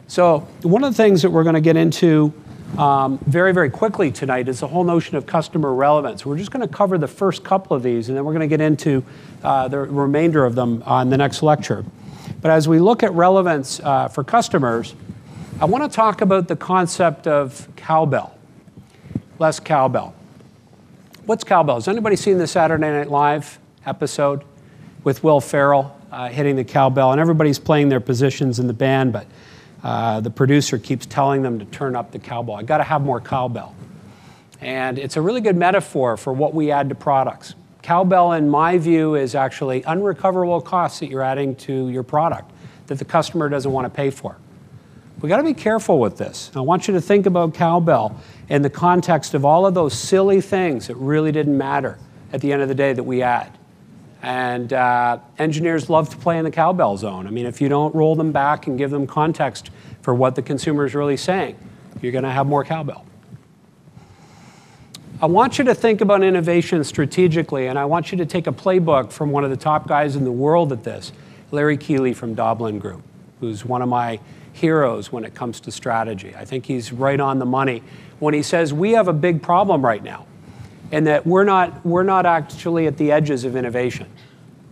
So one of the things that we're going to get into very, very quickly tonight is the whole notion of customer relevance. We're just going to cover the first couple of these, and then we're going to get into the remainder of them on the next lecture. But as we look at relevance for customers, I want to talk about the concept of cowbell. Less cowbell. What's cowbell? Has anybody seen the Saturday Night Live episode with Will Ferrell hitting the cowbell? And everybody's playing their positions in the band, but the producer keeps telling them to turn up the cowbell. I got to have more cowbell. And it's a really good metaphor for what we add to products. Cowbell, in my view, is actually unrecoverable costs that you're adding to your product that the customer doesn't want to pay for. We got to be careful with this. I want you to think about cowbell in the context of all of those silly things that really didn't matter at the end of the day that we add. And engineers love to play in the cowbell zone. I mean, if you don't roll them back and give them context for what the consumer is really saying, you're going to have more cowbell. I want you to think about innovation strategically, and I want you to take a playbook from one of the top guys in the world at this, Larry Keeley from Doblin Group, who's one of my heroes when it comes to strategy. I think he's right on the money when he says we have a big problem right now, and that we're not actually at the edges of innovation.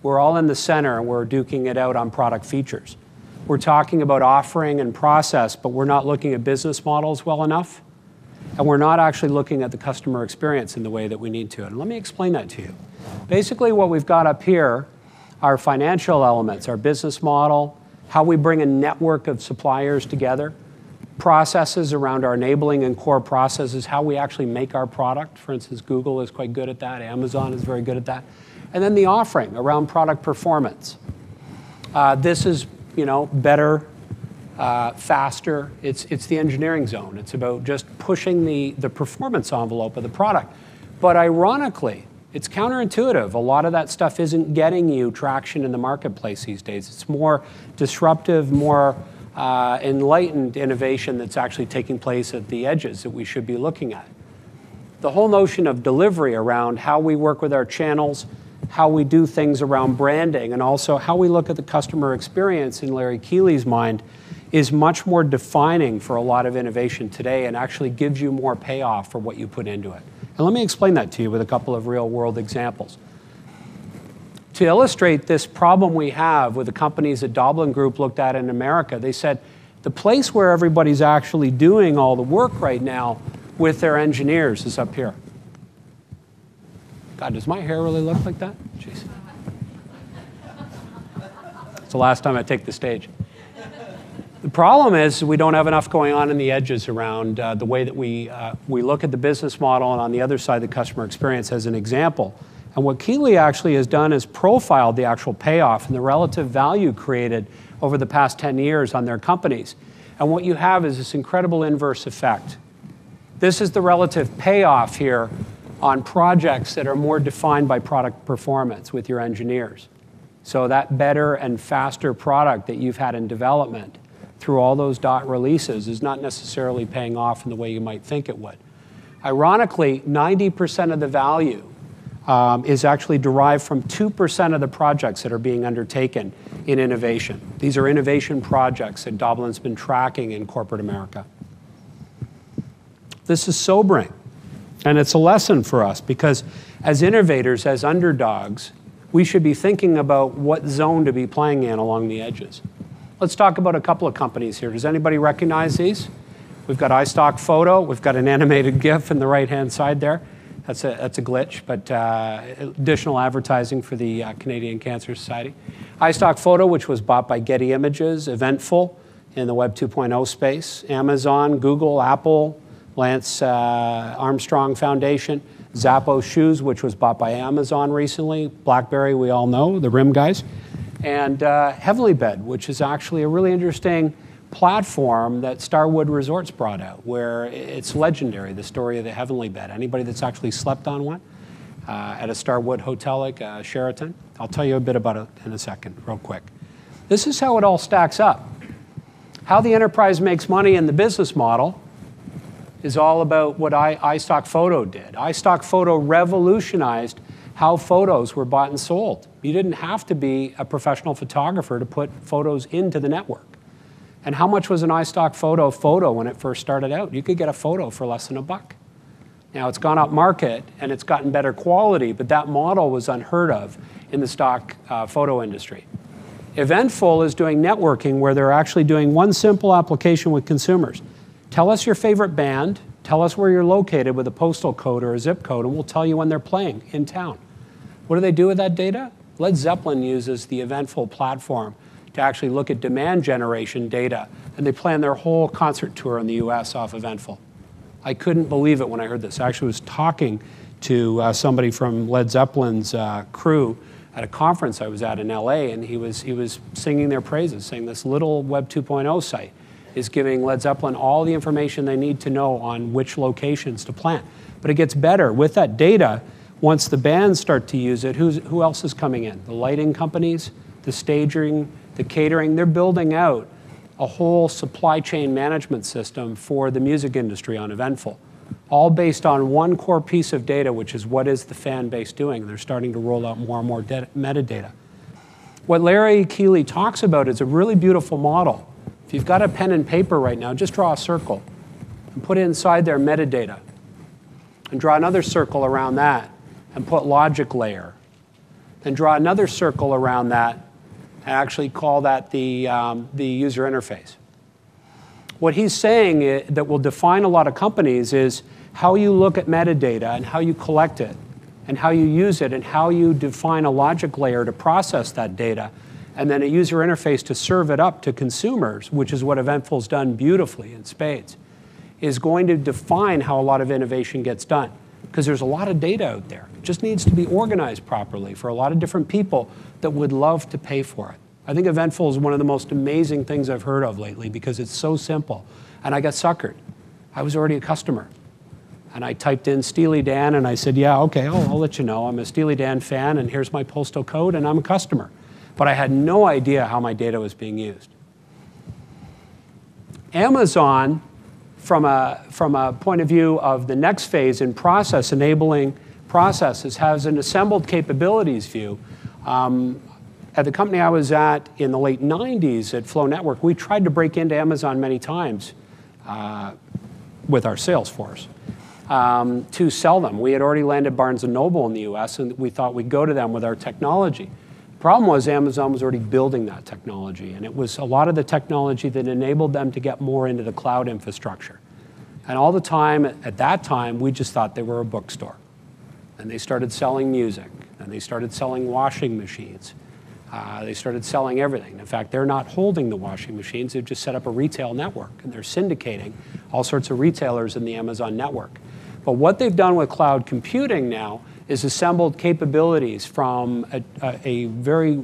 We're all in the center, and we're duking it out on product features. We're talking about offering and process, but we're not looking at business models well enough, and we're not actually looking at the customer experience in the way that we need to. And let me explain that to you. Basically, what we've got up here are financial elements, our business model, how we bring a network of suppliers together, processes around our enabling and core processes, how we actually make our product. For instance, Google is quite good at that. Amazon is very good at that. And then the offering around product performance. This is, better, faster. It's the engineering zone. It's about just pushing the performance envelope of the product. But ironically, it's counterintuitive. A lot of that stuff isn't getting you traction in the marketplace these days. It's more disruptive, more enlightened innovation that's actually taking place at the edges that we should be looking at. The whole notion of delivery around how we work with our channels, how we do things around branding, and also how we look at the customer experience in Larry Keeley's mind is much more defining for a lot of innovation today and actually gives you more payoff for what you put into it. And let me explain that to you with a couple of real-world examples. To illustrate this problem we have with the companies that Doblin Group looked at in America, they said the place where everybody's actually doing all the work right now with their engineers is up here. God, does my hair really look like that? Jeez. It's the last time I take the stage. The problem is we don't have enough going on in the edges around the way that we look at the business model, and on the other side, the customer experience as an example. And what Keeley actually has done is profiled the actual payoff and the relative value created over the past 10 years on their companies. And what you have is this incredible inverse effect. This is the relative payoff here on projects that are more defined by product performance with your engineers. So that better and faster product that you've had in development through all those dot releases is not necessarily paying off in the way you might think it would. Ironically, 90% of the value is actually derived from 2% of the projects that are being undertaken in innovation. These are innovation projects that Doblin's been tracking in corporate America. This is sobering, and it's a lesson for us because as innovators, as underdogs, we should be thinking about what zone to be playing in along the edges. Let's talk about a couple of companies here. Does anybody recognize these? We've got iStock Photo. We've got an animated GIF in the right-hand side there. That's a glitch, but additional advertising for the Canadian Cancer Society. iStock Photo, which was bought by Getty Images, Eventful in the Web 2.0 space, Amazon, Google, Apple, Lance Armstrong Foundation. Zappos Shoes, which was bought by Amazon recently, BlackBerry, we all know, the rim guys, and Heavenly Bed, which is actually a really interesting platform that Starwood Resorts brought out, where it's legendary, the story of the Heavenly Bed. Anybody that's actually slept on one at a Starwood hotel like Sheraton? I'll tell you a bit about it in a second, real quick. This is how it all stacks up. How the enterprise makes money in the business model is all about what iStock Photo did. iStock Photo revolutionized how photos were bought and sold. You didn't have to be a professional photographer to put photos into the network. And how much was an iStock photo when it first started out? You could get a photo for less than $1. Now it's gone up market and it's gotten better quality, but that model was unheard of in the stock photo industry. Eventful is doing networking where they're actually doing one simple application with consumers. Tell us your favorite band, tell us where you're located with a postal code or a zip code, and we'll tell you when they're playing in town. What do they do with that data? Led Zeppelin uses the Eventful platform to actually look at demand generation data, and they plan their whole concert tour in the US off Eventful. I couldn't believe it when I heard this. I actually was talking to somebody from Led Zeppelin's crew at a conference I was at in LA, and he was singing their praises, saying this little Web 2.0 site is giving Led Zeppelin all the information they need to know on which locations to plant. But it gets better. With that data, once the bands start to use it, who else is coming in? The lighting companies, the staging, the catering. They're building out a whole supply chain management system for the music industry on Eventful, all based on one core piece of data, which is what is the fan base doing. They're starting to roll out more and more metadata. What Larry Keeley talks about is a really beautiful model. If you've got a pen and paper right now, just draw a circle and put inside there metadata, and draw another circle around that and put logic layer. Then draw another circle around that and actually call that the user interface. What he's saying that will define a lot of companies is how you look at metadata and how you collect it and how you use it and how you define a logic layer to process that data, and then a user interface to serve it up to consumers, which is what Eventful's done beautifully in spades, is going to define how a lot of innovation gets done. Because there's a lot of data out there. It just needs to be organized properly for a lot of different people that would love to pay for it. I think Eventful is one of the most amazing things I've heard of lately because it's so simple. And I got suckered. I was already a customer. And I typed in Steely Dan and I said, yeah, okay, I'll let you know. I'm a Steely Dan fan and here's my postal code and I'm a customer. But I had no idea how my data was being used. Amazon, from a point of view of the next phase in process enabling processes, has an assembled capabilities view. At the company I was at in the late 90s at Flow Network, we tried to break into Amazon many times with our sales force to sell them. We had already landed Barnes & Noble in the US, and we thought we'd go to them with our technology. The problem was Amazon was already building that technology, and it was a lot of the technology that enabled them to get more into the cloud infrastructure. And all the time, at that time, we just thought they were a bookstore. And they started selling music, and they started selling washing machines. They started selling everything. In fact, they're not holding the washing machines. They've just set up a retail network, and they're syndicating all sorts of retailers in the Amazon network. But what they've done with cloud computing now is assembled capabilities from a very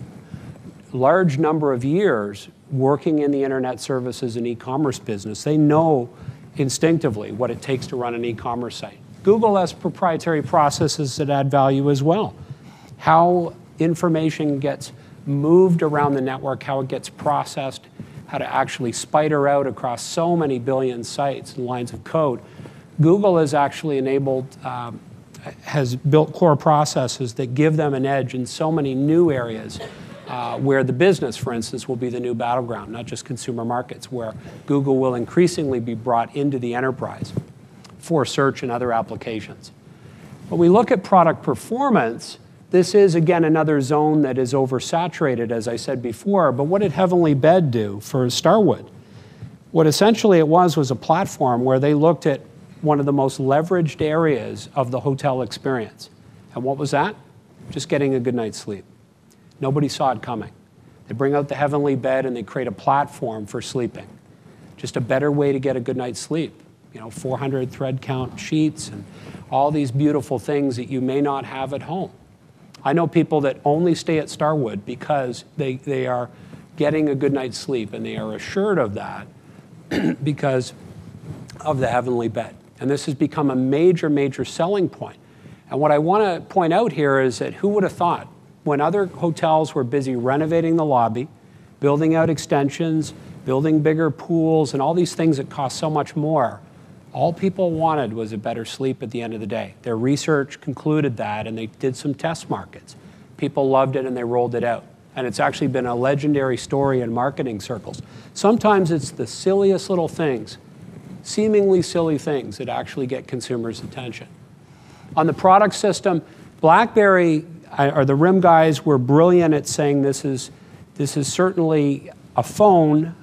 large number of years working in the internet services and e-commerce business. They know instinctively what it takes to run an e-commerce site. Google has proprietary processes that add value as well. How information gets moved around the network, how it gets processed, how to actually spider out across so many billion sites and lines of code. Google has actually enabled, has built core processes that give them an edge in so many new areas where the business, for instance, will be the new battleground, not just consumer markets, where Google will increasingly be brought into the enterprise for search and other applications. When we look at product performance, this is, again, another zone that is oversaturated, as I said before, but what did Heavenly Bed do for Starwood? What essentially it was a platform where they looked at one of the most leveraged areas of the hotel experience. And what was that? Just getting a good night's sleep. Nobody saw it coming. They bring out the Heavenly Bed and they create a platform for sleeping. Just a better way to get a good night's sleep. You know, 400 thread count sheets and all these beautiful things that you may not have at home. I know people that only stay at Starwood because they are getting a good night's sleep, and they are assured of that because of the heavenly bed. And this has become a major, major selling point. And what I want to point out here is that who would have thought, when other hotels were busy renovating the lobby, building out extensions, building bigger pools, and all these things that cost so much more, all people wanted was a better sleep at the end of the day. Their research concluded that, and they did some test markets. People loved it, and they rolled it out. And it's actually been a legendary story in marketing circles. Sometimes it's the silliest little things, seemingly silly things, that actually get consumers' attention. On the product system, BlackBerry, or the RIM guys, were brilliant at saying this is certainly a phone.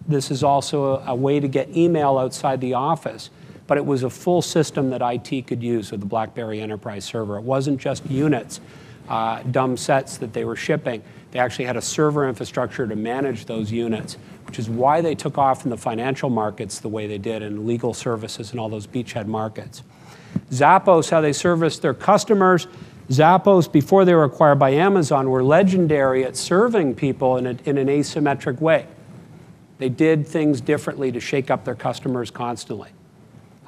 This is also a way to get email outside the office. But it was a full system that IT could use with the BlackBerry Enterprise Server. It wasn't just units, dumb sets that they were shipping. They actually had a server infrastructure to manage those units, which is why they took off in the financial markets the way they did, and legal services and all those beachhead markets. Zappos, how they serviced their customers. Zappos, before they were acquired by Amazon, were legendary at serving people in an asymmetric way. They did things differently to shake up their customers constantly.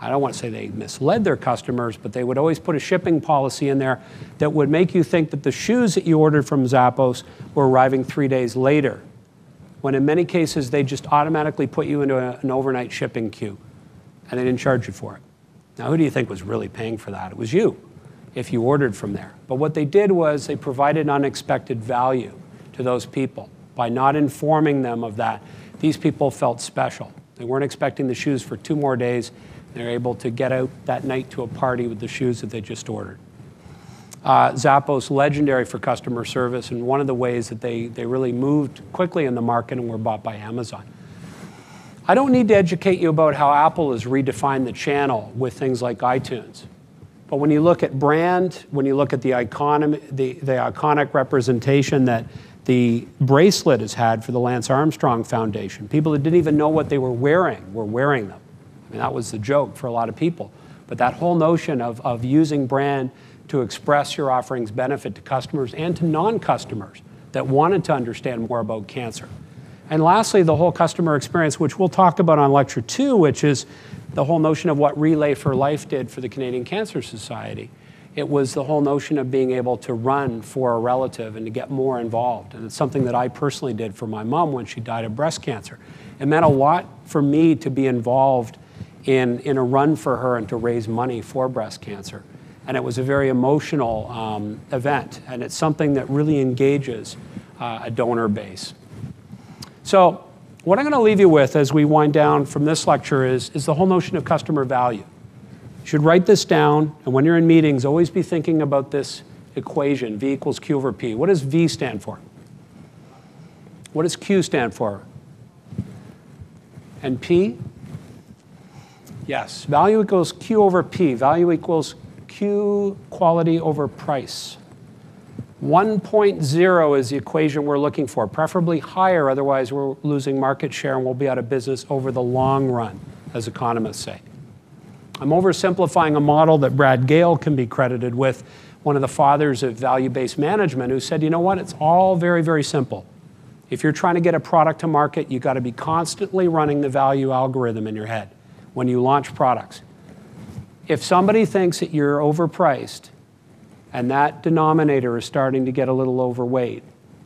I don't want to say they misled their customers, but they would always put a shipping policy in there that would make you think that the shoes that you ordered from Zappos were arriving 3 days later, when in many cases they just automatically put you into an overnight shipping queue, and they didn't charge you for it. Now, who do you think was really paying for that? It was you, if you ordered from there. But what they did was they provided unexpected value to those people by not informing them of that. These people felt special. They weren't expecting the shoes for 2 more days. They're able to get out that night to a party with the shoes that they just ordered. Zappos, legendary for customer service, and one of the ways that they really moved quickly in the market and were bought by Amazon. I don't need to educate you about how Apple has redefined the channel with things like iTunes. But when you look at brand, when you look at the iconic representation that the bracelet has had for the Lance Armstrong Foundation, people that didn't even know what they were wearing them. I mean, that was the joke for a lot of people. But that whole notion of using brand to express your offering's benefit to customers and to non-customers that wanted to understand more about cancer. And lastly, the whole customer experience, which we'll talk about on Lecture 2, which is the whole notion of what Relay for Life did for the Canadian Cancer Society. It was the whole notion of being able to run for a relative and to get more involved. And it's something that I personally did for my mom when she died of breast cancer. It meant a lot for me to be involved in a run for her and to raise money for breast cancer. And it was a very emotional event, and it's something that really engages a donor base. So what I'm going to leave you with as we wind down from this lecture is the whole notion of customer value. You should write this down, and when you're in meetings, always be thinking about this equation, V equals Q over P. What does V stand for? What does Q stand for? And P? Yes, value equals Q over P. Value equals Q quality over price. 1.0 is the equation we're looking for, preferably higher, otherwise we're losing market share and we'll be out of business over the long run, as economists say. I'm oversimplifying a model that Brad Gale can be credited with, one of the fathers of value-based management, who said, you know what, it's all very, very simple. If you're trying to get a product to market, you've got to be constantly running the value algorithm in your head when you launch products. If somebody thinks that you're overpriced and that denominator is starting to get a little overweight,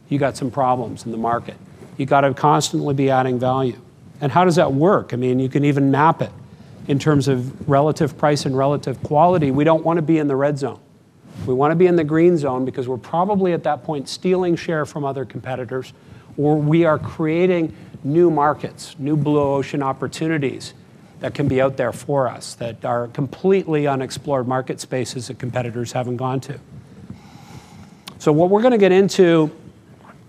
you got some problems in the market. You got to constantly be adding value. And how does that work? I mean, you can even map it in terms of relative price and relative quality. We don't want to be in the red zone. We want to be in the green zone because we're probably at that point stealing share from other competitors, or we are creating new markets, new blue ocean opportunities that can be out there for us, that are completely unexplored market spaces that competitors haven't gone to. So what we're going to get into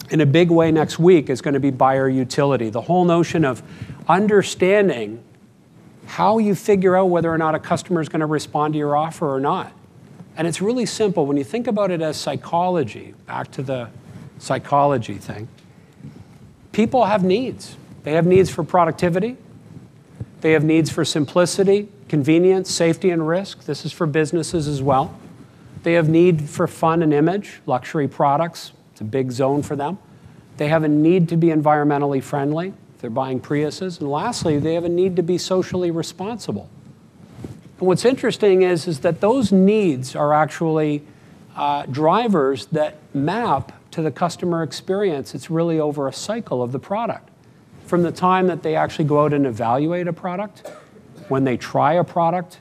in a big way next week is going to be buyer utility, the whole notion of understanding how you figure out whether or not a customer is going to respond to your offer or not. And it's really simple. When you think about it as psychology, back to the psychology thing, people have needs. They have needs for productivity. They have needs for simplicity. Convenience, safety, and risk. This is for businesses as well. They have need for fun and image, luxury products. It's a big zone for them. They have a need to be environmentally friendly. If they're buying Priuses. And lastly, they have a need to be socially responsible. And what's interesting is that those needs are actually drivers that map to the customer experience. It's really over a cycle of the product. From the time that they actually go out and evaluate a product, when they try a product,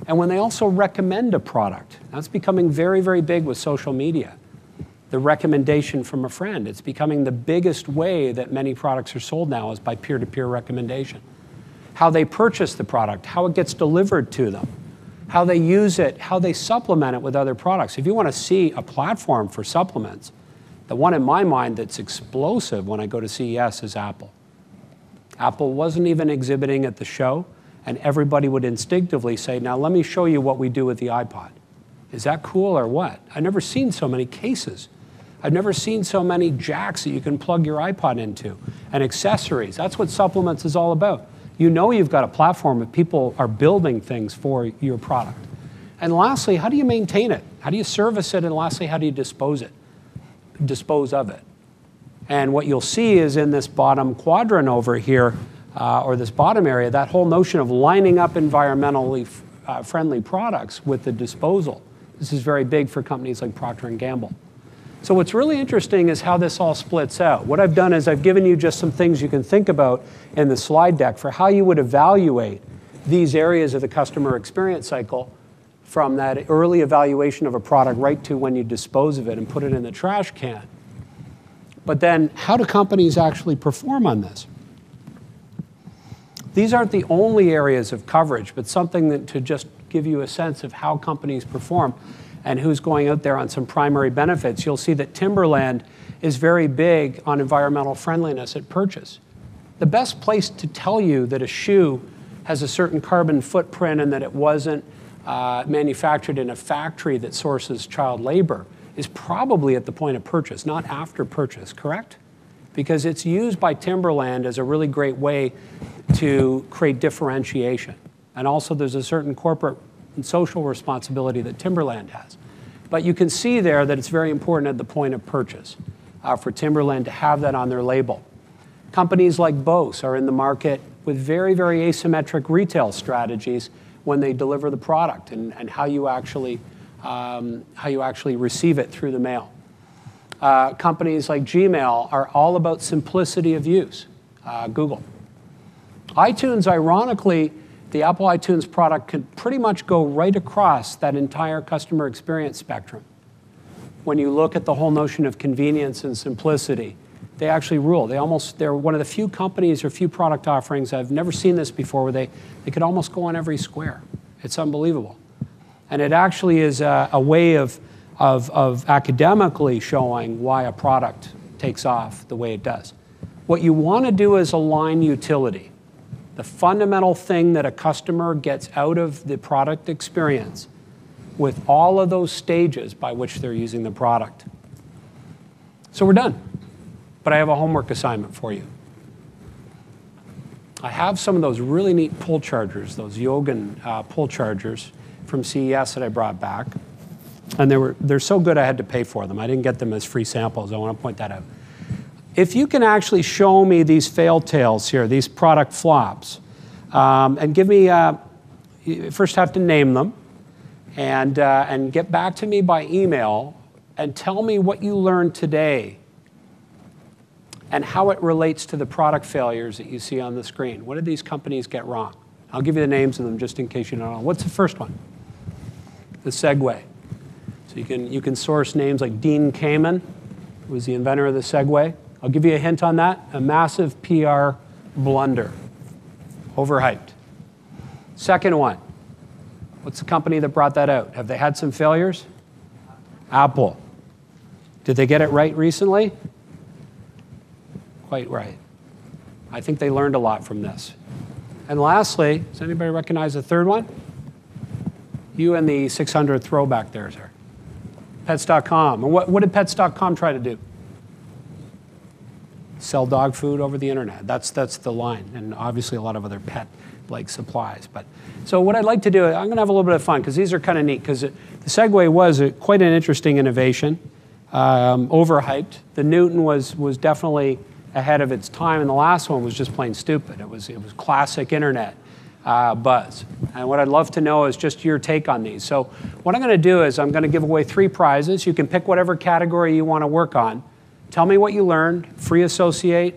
and when they also recommend a product. That's becoming very, very big with social media. The recommendation from a friend. It's becoming the biggest way that many products are sold now is by peer-to-peer recommendation. How they purchase the product, how it gets delivered to them, how they use it, how they supplement it with other products. If you want to see a platform for supplements, the one in my mind that's explosive when I go to CES is Apple. Apple wasn't even exhibiting at the show, and everybody would instinctively say, now let me show you what we do with the iPod. Is that cool or what? I've never seen so many cases. I've never seen so many jacks that you can plug your iPod into, and accessories. That's what supplements is all about. You know you've got a platform that people are building things for your product. And lastly, how do you maintain it? How do you service it? And lastly, how do you dispose of it? And what you'll see is in this bottom quadrant over here, or this bottom area, that whole notion of lining up environmentally friendly products with the disposal. This is very big for companies like Procter & Gamble. So what's really interesting is how this all splits out. What I've done is I've given you just some things you can think about in the slide deck for how you would evaluate these areas of the customer experience cycle from that early evaluation of a product right to when you dispose of it and put it in the trash can. But then how do companies actually perform on this? These aren't the only areas of coverage, but something that to just give you a sense of how companies perform and who's going out there on some primary benefits. You'll see that Timberland is very big on environmental friendliness at purchase. The best place to tell you that a shoe has a certain carbon footprint and that it wasn't manufactured in a factory that sources child labor is probably at the point of purchase, not after purchase, correct? Because it's used by Timberland as a really great way to create differentiation. And also there's a certain corporate and social responsibility that Timberland has. But you can see there that it's very important at the point of purchase for Timberland to have that on their label. Companies like Bose are in the market with very, very asymmetric retail strategies when they deliver the product and how you actually receive it through the mail. Companies like Gmail are all about simplicity of use, Google. iTunes, ironically, the Apple iTunes product can pretty much go right across that entire customer experience spectrum. When you look at the whole notion of convenience and simplicity, they actually rule. They're one of the few companies or few product offerings, I've never seen this before, where they could almost go on every square. It's unbelievable. And it actually is a way of academically showing why a product takes off the way it does. What you want to do is align utility. The fundamental thing that a customer gets out of the product experience with all of those stages by which they're using the product. So we're done, but I have a homework assignment for you. I have some of those really neat pull chargers, those Yogan pull chargers from CES that I brought back. And they're so good I had to pay for them. I didn't get them as free samples. I want to point that out. If you can actually show me these fail tales here, these product flops, and give me, you first have to name them, and get back to me by email and tell me what you learned today and how it relates to the product failures that you see on the screen. What did these companies get wrong? I'll give you the names of them just in case you don't know. What's the first one? The Segway. So you can source names like Dean Kamen, who was the inventor of the Segway. I'll give you a hint on that. A massive PR blunder. Overhyped. Second one. What's the company that brought that out? Have they had some failures? Apple. Did they get it right recently? Quite right. I think they learned a lot from this. And lastly, does anybody recognize the third one? You and the 600 throwback there, sir. Pets.com. And what did Pets.com try to do? Sell dog food over the internet. That's the line, and obviously a lot of other pet like supplies. But so what I'd like to do, I'm going to have a little bit of fun because these are kind of neat. Because the Segway was quite an interesting innovation, overhyped. The Newton was definitely ahead of its time, and the last one was just plain stupid. It was classic internet buzz. And what I'd love to know is just your take on these. So what I'm going to do is I'm going to give away 3 prizes. You can pick whatever category you want to work on. Tell me what you learned, free associate,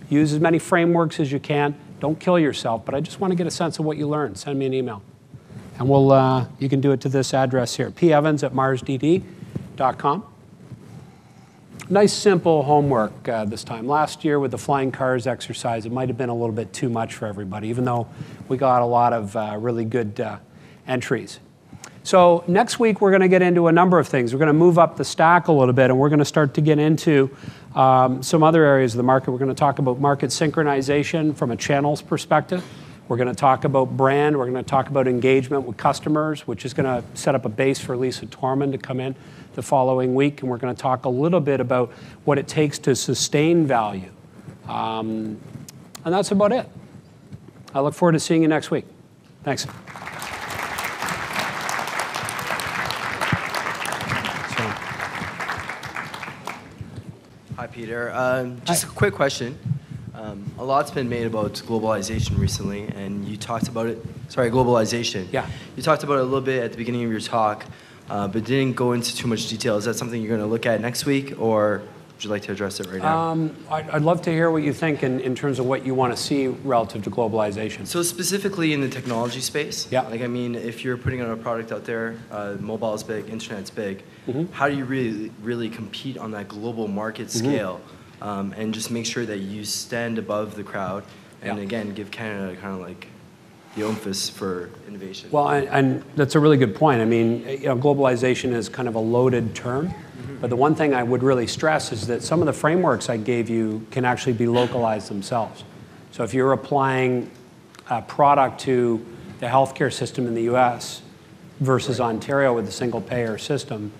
use as many frameworks as you can. Don't kill yourself, but I just want to get a sense of what you learned. Send me an email. And you can do it to this address here, pevans@marsdd.com. Nice, simple homework this time. Last year with the flying cars exercise, it might have been a little bit too much for everybody, even though we got a lot of really good entries. So next week, we're going to get into a number of things. We're going to move up the stack a little bit, and we're going to start to get into some other areas of the market. We're going to talk about market synchronization from a channels perspective. We're going to talk about brand. We're going to talk about engagement with customers, which is going to set up a base for Lisa Tormund to come in the following week. And we're going to talk a little bit about what it takes to sustain value. And that's about it. I look forward to seeing you next week. Thanks. Hi, Peter. Just a quick question. A lot's been made about globalization recently, and you talked about it. Sorry, globalization. Yeah. You talked about it a little bit at the beginning of your talk, but didn't go into too much detail. Is that something you're going to look at next week, or would you like to address it right now? I'd love to hear what you think in terms of what you want to see relative to globalization. So specifically in the technology space, yeah. Like, I mean, if you're putting out a product out there, mobile is big, internet's big, how do you really compete on that global market scale and just make sure that you stand above the crowd and, again, give Canada kind of like the emphasis for innovation? Well, and that's a really good point. I mean, globalization is kind of a loaded term. But the one thing I would really stress is that some of the frameworks I gave you can actually be localized themselves. So if you're applying a product to the healthcare system in the US versus Ontario with a single payer system,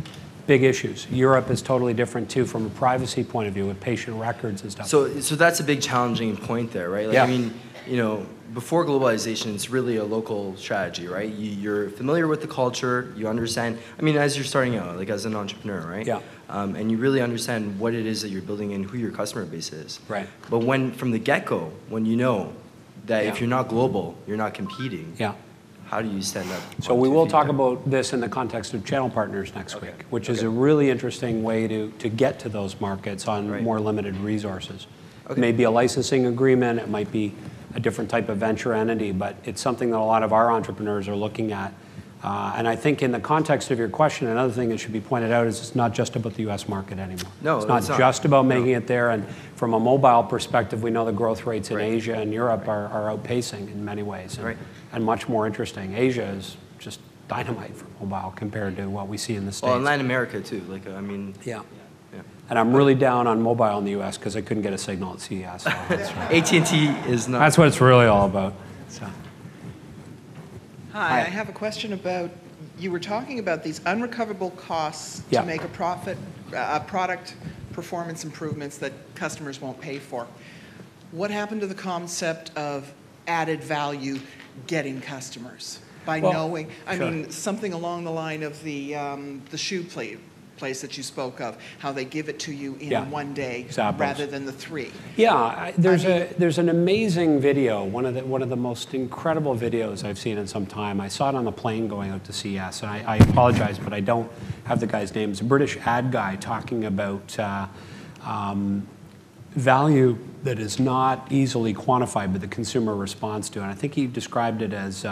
big issues. Europe is totally different too from a privacy point of view with patient records and stuff. So that's a big challenging point there, right? Like, yeah. I mean, before globalization, it's really a local strategy, right? You're familiar with the culture, you understand. I mean, as you're starting out, like as an entrepreneur, right? Yeah. And you really understand what it is that you're building and who your customer base is. Right. But from the get-go, when you know that if you're not global, you're not competing. Yeah. How do you stand up? So we will talk about this in the context of channel partners next week, which is a really interesting way to get to those markets on more limited resources. It may be a licensing agreement, it might be a different type of venture entity, but it's something that a lot of our entrepreneurs are looking at. And I think in the context of your question, another thing that should be pointed out is it's not just about the US market anymore. No, it's not just about making it there. And from a mobile perspective, we know the growth rates in Asia and Europe are outpacing in many ways and much more interesting. Asia is just dynamite for mobile compared to what we see in the States. Well, in Latin America too. Like, I mean. Yeah. And I'm really down on mobile in the US because I couldn't get a signal at CES. So AT&T is not. That's what it's really all about. So. Hi, I have a question about, you were talking about these unrecoverable costs to make a product performance improvements that customers won't pay for. What happened to the concept of added value getting customers? By knowing, I mean, something along the line of the shoe place that you spoke of, how they give it to you in one day rather than the 3. Yeah, there's an amazing video, one of the most incredible videos I've seen in some time. I saw it on the plane going out to CES, and I apologize, but I don't have the guy's name. It's a British ad guy talking about value that is not easily quantified, but the consumer responds to. And I think he described it as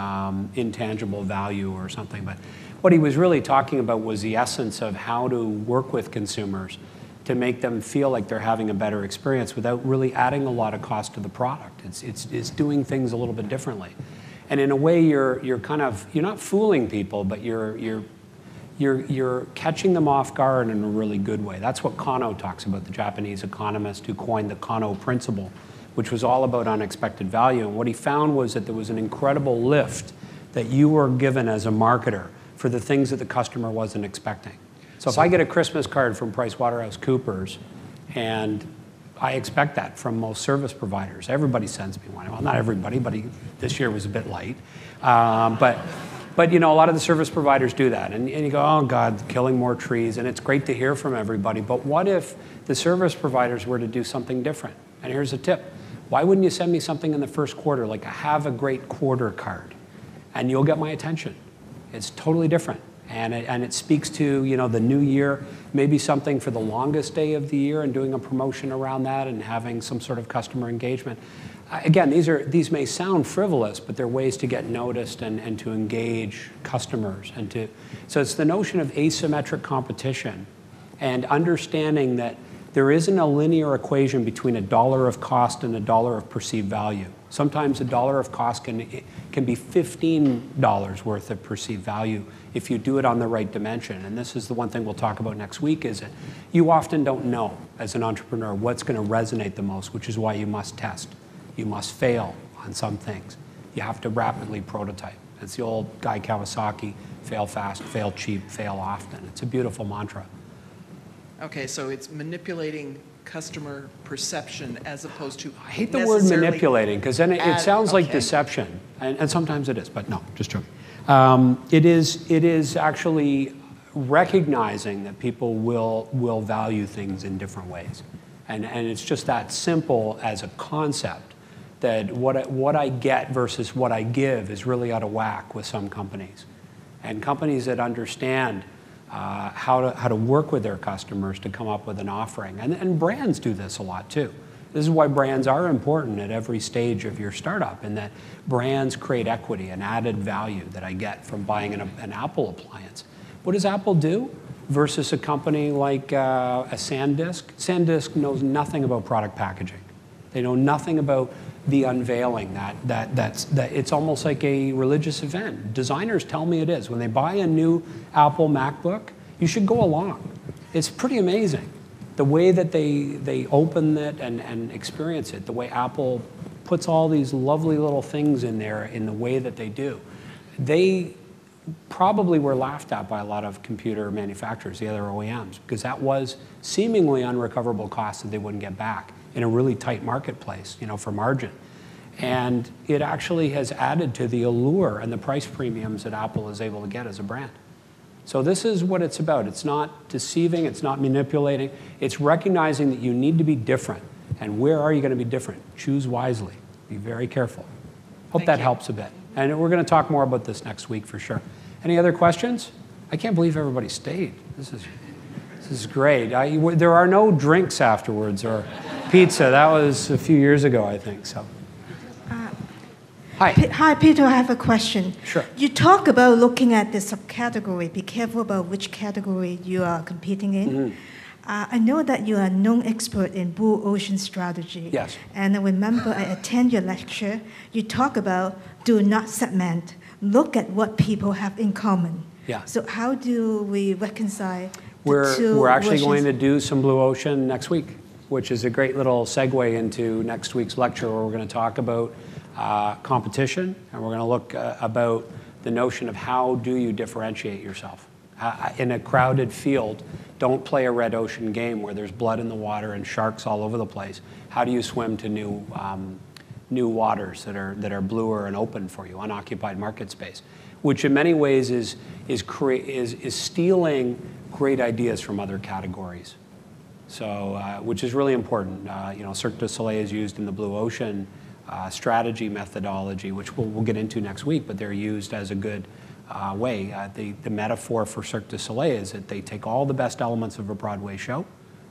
intangible value or something. But what he was really talking about was the essence of how to work with consumers to make them feel like they're having a better experience without really adding a lot of cost to the product. It's doing things a little bit differently. And in a way, you're not fooling people, but you're catching them off guard in a really good way. That's what Kano talks about, the Japanese economist who coined the Kano principle, which was all about unexpected value. And what he found was that there was an incredible lift that you were given as a marketer for the things that the customer wasn't expecting. So if I get a Christmas card from PricewaterhouseCoopers and I expect that from most service providers. Everybody sends me one. Well, not everybody, but this year was a bit light. But you know, a lot of the service providers do that. And you go, oh God, killing more trees. And it's great to hear from everybody. But what if the service providers were to do something different? And here's a tip. Why wouldn't you send me something in the first quarter, like a have a great quarter card? And you'll get my attention. It's totally different. And it speaks to, you know, the new year, maybe something for the longest day of the year and doing a promotion around that and having some sort of customer engagement. Again, these may sound frivolous, but they're ways to get noticed and to engage customers. So it's the notion of asymmetric competition and understanding that there isn't a linear equation between $1 of cost and $1 of perceived value. Sometimes $1 of cost can be $15 worth of perceived value if you do it on the right dimension. And this is the one thing we'll talk about next week, is that you often don't know as an entrepreneur what's going to resonate the most, which is why you must test. You must fail on some things. You have to rapidly prototype. It's the old Guy Kawasaki, fail fast, fail cheap, fail often. It's a beautiful mantra. Okay, so it's manipulating customer perception as opposed to I hate the word manipulating, because then it sounds like deception. And sometimes it is, but no, just joking. It is actually recognizing that people will value things in different ways. And it's just that simple as a concept, that what I get versus what I give is really out of whack with some companies. And companies that understand how to work with their customers to come up with an offering. And brands do this a lot too. This is why brands are important at every stage of your startup, in that brands create equity and added value that I get from buying an Apple appliance. What does Apple do versus a company like a SanDisk? SanDisk knows nothing about product packaging. They know nothing about the unveiling. That it's almost like a religious event. Designers tell me it is. When they buy a new Apple MacBook, you should go along. It's pretty amazing. The way that they open it and experience it, the way Apple puts all these lovely little things in there in the way that they do. They probably were laughed at by a lot of computer manufacturers, the other OEMs, because that was seemingly unrecoverable costs that they wouldn't get back in a really tight marketplace, you know, for margin. And it actually has added to the allure and the price premiums that Apple is able to get as a brand. So this is what it's about. It's not deceiving, it's not manipulating, it's recognizing that you need to be different. And where are you going to be different? Choose wisely. Be very careful. Hope that helps a bit. And we're going to talk more about this next week for sure. Any other questions? I can't believe everybody stayed. This is great. There are no drinks afterwards or pizza. That was a few years ago, I think. So. Hi. Hi, Peter, I have a question. Sure. You talk about looking at the subcategory. Be careful about which category you are competing in. Mm-hmm. I know that you are a known expert in blue ocean strategy. Yes. And I remember I attend your lecture. You talk about do not segment. Look at what people have in common. Yeah. So how do we reconcile We're actually going to do some blue ocean next week, which is a great little segue into next week's lecture, where we're going to talk about competition, and we're going to look about the notion of how do you differentiate yourself. In a crowded field, don't play a red ocean game where there's blood in the water and sharks all over the place. How do you swim to new waters that are bluer and open for you, unoccupied market space, which in many ways is stealing great ideas from other categories. So, which is really important. You know, Cirque du Soleil is used in the blue ocean strategy methodology, which we'll get into next week, but they're used as a good way. The metaphor for Cirque du Soleil is that they take all the best elements of a Broadway show,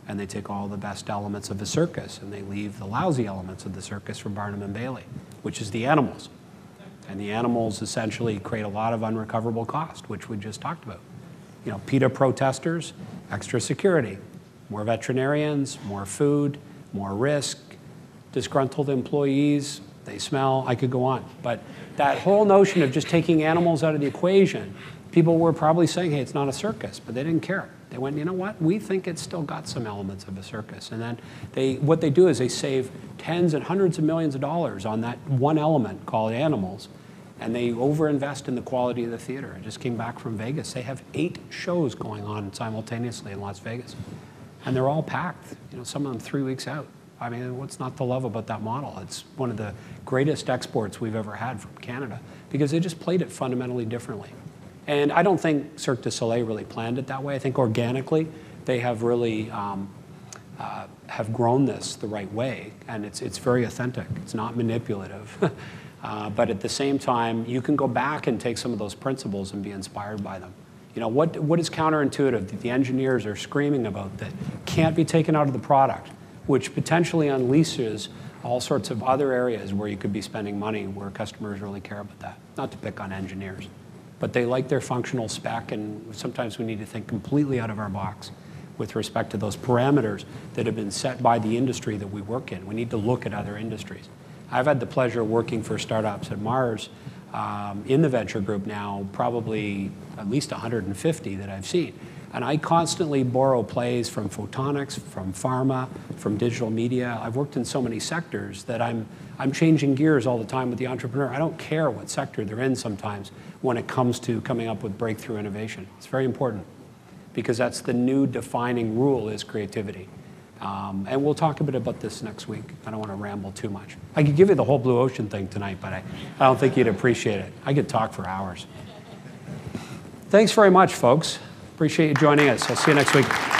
and they take all the best elements of a circus, and they leave the lousy elements of the circus for Barnum and Bailey, which is the animals. And the animals essentially create a lot of unrecoverable cost, which we just talked about. You know, PETA protesters, extra security, more veterinarians, more food, more risk, disgruntled employees, they smell, I could go on. But that whole notion of just taking animals out of the equation, people were probably saying, hey, it's not a circus, but they didn't care. They went, you know what, we think it's still got some elements of a circus. And then what they do is they save tens and hundreds of millions of dollars on that one element called animals, and they overinvest in the quality of the theater. I just came back from Vegas. They have 8 shows going on simultaneously in Las Vegas. And they're all packed, you know, some of them 3 weeks out. I mean, what's not to love about that model? It's one of the greatest exports we've ever had from Canada because they just played it fundamentally differently. And I don't think Cirque du Soleil really planned it that way. I think organically they have really have grown this the right way, and it's very authentic. It's not manipulative. But at the same time, you can go back and take some of those principles and be inspired by them. You know, what is counterintuitive that the engineers are screaming about that can't be taken out of the product, which potentially unleashes all sorts of other areas where you could be spending money where customers really care about that. Not to pick on engineers, but they like their functional spec, and sometimes we need to think completely out of our box with respect to those parameters that have been set by the industry that we work in. We need to look at other industries. I've had the pleasure of working for startups at Mars in the venture group now, probably at least 150 that I've seen. And I constantly borrow plays from photonics, from pharma, from digital media. I've worked in so many sectors that I'm changing gears all the time with the entrepreneur. I don't care what sector they're in sometimes when it comes to coming up with breakthrough innovation. It's very important because that's the new defining rule is creativity. And we'll talk a bit about this next week. I don't want to ramble too much. I could give you the whole blue ocean thing tonight, but I don't think you'd appreciate it. I could talk for hours. Thanks very much, folks. Appreciate you joining us. I'll see you next week.